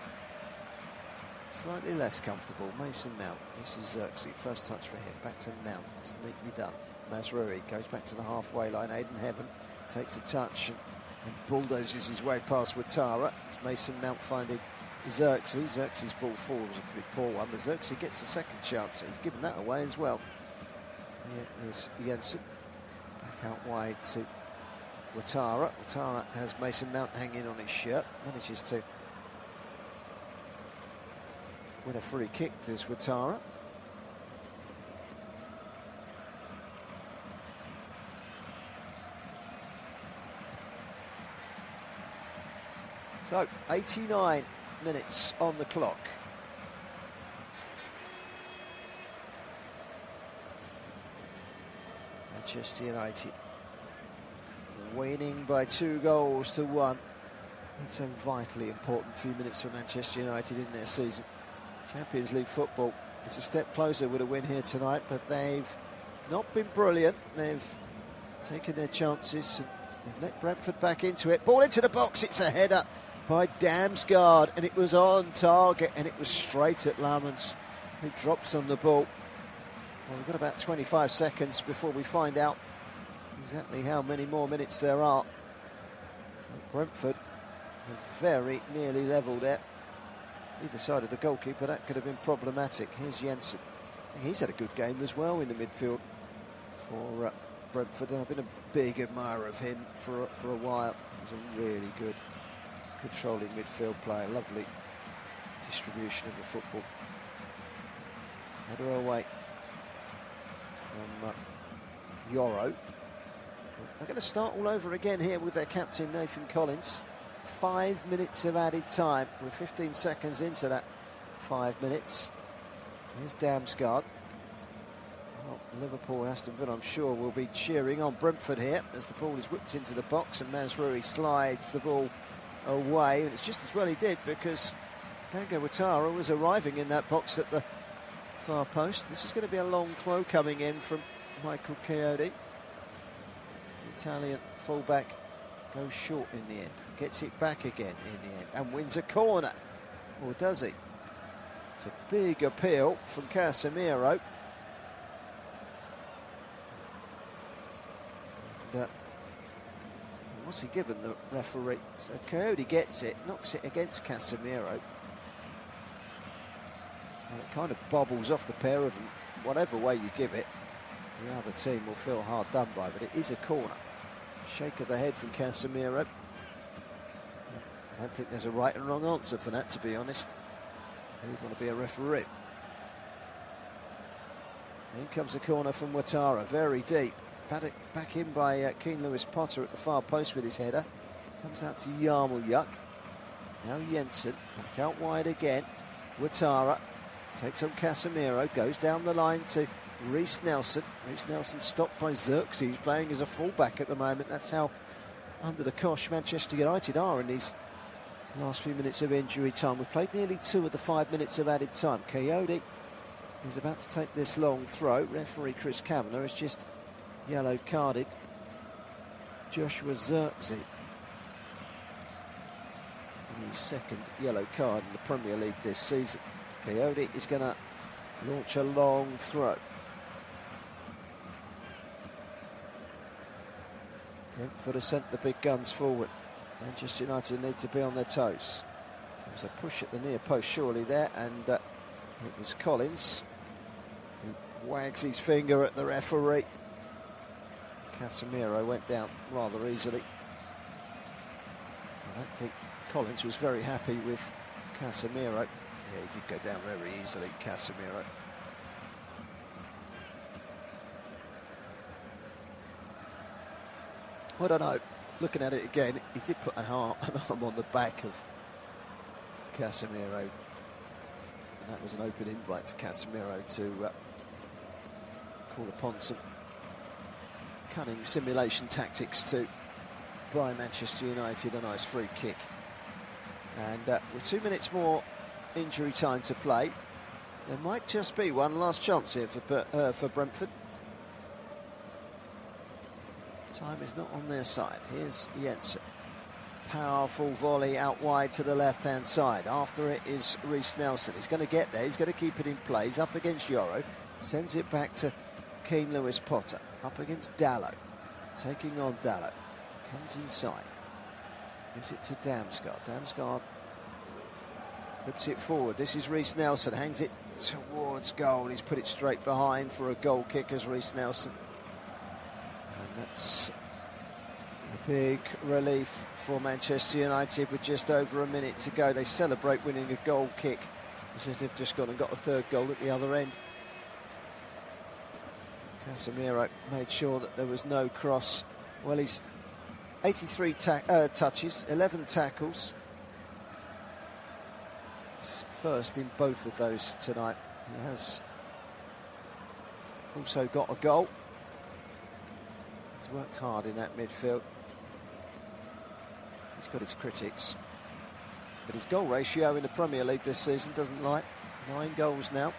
slightly less comfortable. Mason Mount, this is Xerxes, first touch for him, back to Mount, it's neatly done. Mazraoui goes back to the halfway line. Aidan Heaven takes a touch and bulldozes his way past Ouattara. It's Mason Mount finding Xerxes. Xerxes' ball forward was a pretty poor one, but Xerxes gets the second chance. He's given that away as well. Here is Jensen. Back out wide to Ouattara. Ouattara has Mason Mount hanging on his shirt. Manages to win a free kick, this Ouattara. So, 89 minutes on the clock. Manchester United winning by 2-1. It's a vitally important few minutes for Manchester United in their season. Champions League football is a step closer with a win here tonight, but they've not been brilliant. They've taken their chances and they've let Brentford back into it. Ball into the box, it's a header by Damsgaard, and it was on target, and it was straight at Lamons, who drops on the ball. Well, we've got about 25 seconds before we find out exactly how many more minutes there are. Brentford have very nearly levelled it. Either side of the goalkeeper, that could have been problematic. Here's Jensen. He's had a good game as well in the midfield for Brentford, and I've been a big admirer of him for a while. He's a really good controlling midfield player. Lovely distribution of the football. Header away from Yoro. They're going to start all over again here with their captain Nathan Collins. 5 minutes of added time. We're 15 seconds into that 5 minutes. Here's Damsgaard. Well, Liverpool, Aston Villa, I'm sure, will be cheering on Brentford here as the ball is whipped into the box and Mazraoui slides the ball away. And it's just as well he did, because Dango Ouattara was arriving in that box at the far post. This is going to be a long throw coming in from Michael Coyote. The Italian fullback goes short in the end, gets it back again in the end, and wins a corner. Or does he? It's a big appeal from Casemiro. And, what's he given the referee? So Coyote gets it, knocks it against Casemiro. And it kind of bobbles off the pair of them. Whatever way you give it, the other team will feel hard done by, but it is a corner. Shake of the head from Casemiro. I don't think there's a right and wrong answer for that, to be honest. Who'd want to be a referee? In comes a corner from Ouattara, very deep. Back in by Keane Lewis-Potter at the far post with his header. Comes out to Yarmouliuk. Now Jensen, back out wide again. Ouattara takes on Casemiro, goes down the line to Reiss Nelson. Reiss Nelson stopped by Xerxes, playing as a fullback at the moment. That's how under the cosh Manchester United are in these last few minutes of injury time. We've played nearly 2 of the 5 minutes of added time. Coyote is about to take this long throw. Referee Chris Kavanagh has just yellow carded Joshua Xerxes. And his second yellow card in the Premier League this season. Coyote is going to launch a long throw. Brentford have sent the big guns forward. Manchester United need to be on their toes. There was a push at the near post surely there, and it was Collins who wags his finger at the referee. Casemiro went down rather easily. I don't think Collins was very happy with Casemiro. Yeah, he did go down very easily, Casemiro. I don't know, looking at it again, he did put an arm on the back of Casemiro. And that was an open invite to Casemiro to call upon some cunning simulation tactics to buy Manchester United a nice free kick. And with 2 minutes more injury time to play, there might just be one last chance here for Brentford. Time is not on their side. Here's Jensen. Powerful volley out wide to the left-hand side. After it is Reiss Nelson. He's going to get there. He's going to keep it in play. He's up against Yoro. Sends it back to Keane Lewis-Potter. Up against Dalot. Taking on Dalot. Comes inside. Gives it to Damsgaard. Damsgaard whips it forward. This is Reiss Nelson. Hangs it towards goal. He's put it straight behind for a goal kick as Reiss Nelson. And that's a big relief for Manchester United with just over a minute to go. They celebrate winning a goal kick, as if they've just gone and got a third goal at the other end. Casemiro made sure that there was no cross. Well, he's 83 touches, 11 tackles. He's first in both of those tonight. He has also got a goal. He's worked hard in that midfield. He's got his critics, but his goal ratio in the Premier League this season doesn't lie. 9 goals now.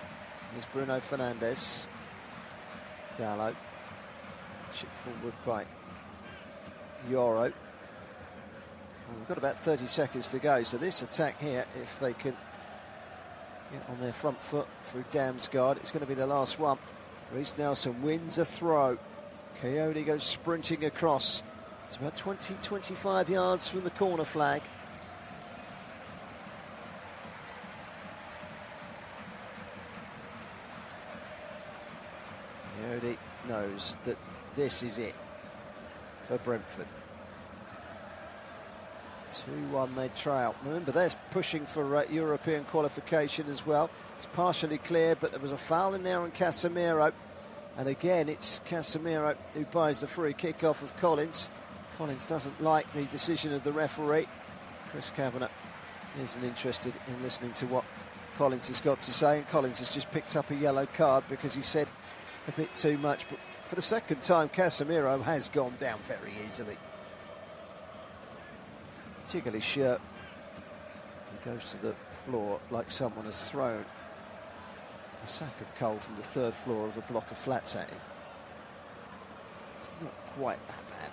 Here's Bruno Fernandes. Dalot. Chipped forward by Yoro. Well, we've got about 30 seconds to go, so this attack here, if they can get on their front foot through Damsgaard, it's going to be the last one. Reiss Nelson wins a throw. Coyote goes sprinting across. It's about 20-25 yards from the corner flag. Coyote knows that this is it for Brentford. 2-1 they trail. Remember, they're pushing for European qualification as well. It's partially clear, but there was a foul in there on Casemiro. And again, it's Casemiro who buys the free kick off of Collins. Collins doesn't like the decision of the referee. Chris Kavanagh isn't interested in listening to what Collins has got to say. And Collins has just picked up a yellow card because he said a bit too much, but for the second time, Casemiro has gone down very easily. Particularly Shirt. He goes to the floor like someone has thrown a sack of coal from the third floor of a block of flats at him. It's not quite that bad.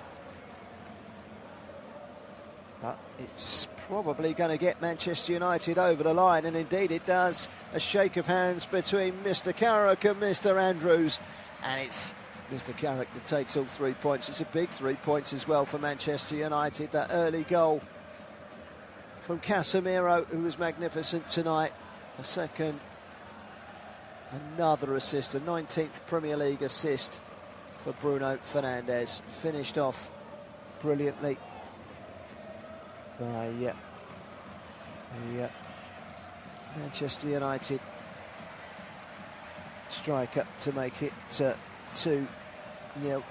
But it's probably going to get Manchester United over the line, and indeed it does. A shake of hands between Mr. Carrick and Mr. Andrews, and it's Mr. Carrick that takes all 3 points. It's a big 3 points as well for Manchester United. That early goal from Casemiro, who was magnificent tonight. A second, another assist, a 19th Premier League assist for Bruno Fernandes. Finished off brilliantly by Manchester United striker to make it 2-0 from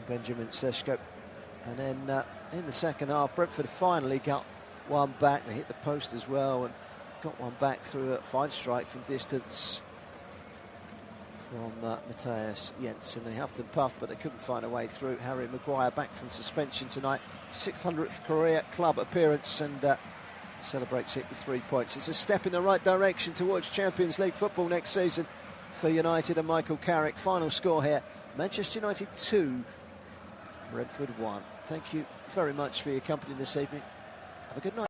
Benjamin Sesko. And then in the second half, Brentford finally got one back. They hit the post as well and got one back through a fine strike from distance from Matthias Jensen. They huffed and puffed, but they couldn't find a way through. Harry Maguire back from suspension tonight. 600th career club appearance, and celebrates it with 3 points. It's a step in the right direction towards Champions League football next season for United and Michael Carrick. Final score here, Manchester United 2, Brentford 1. Thank you very much for your company this evening. Have a good night.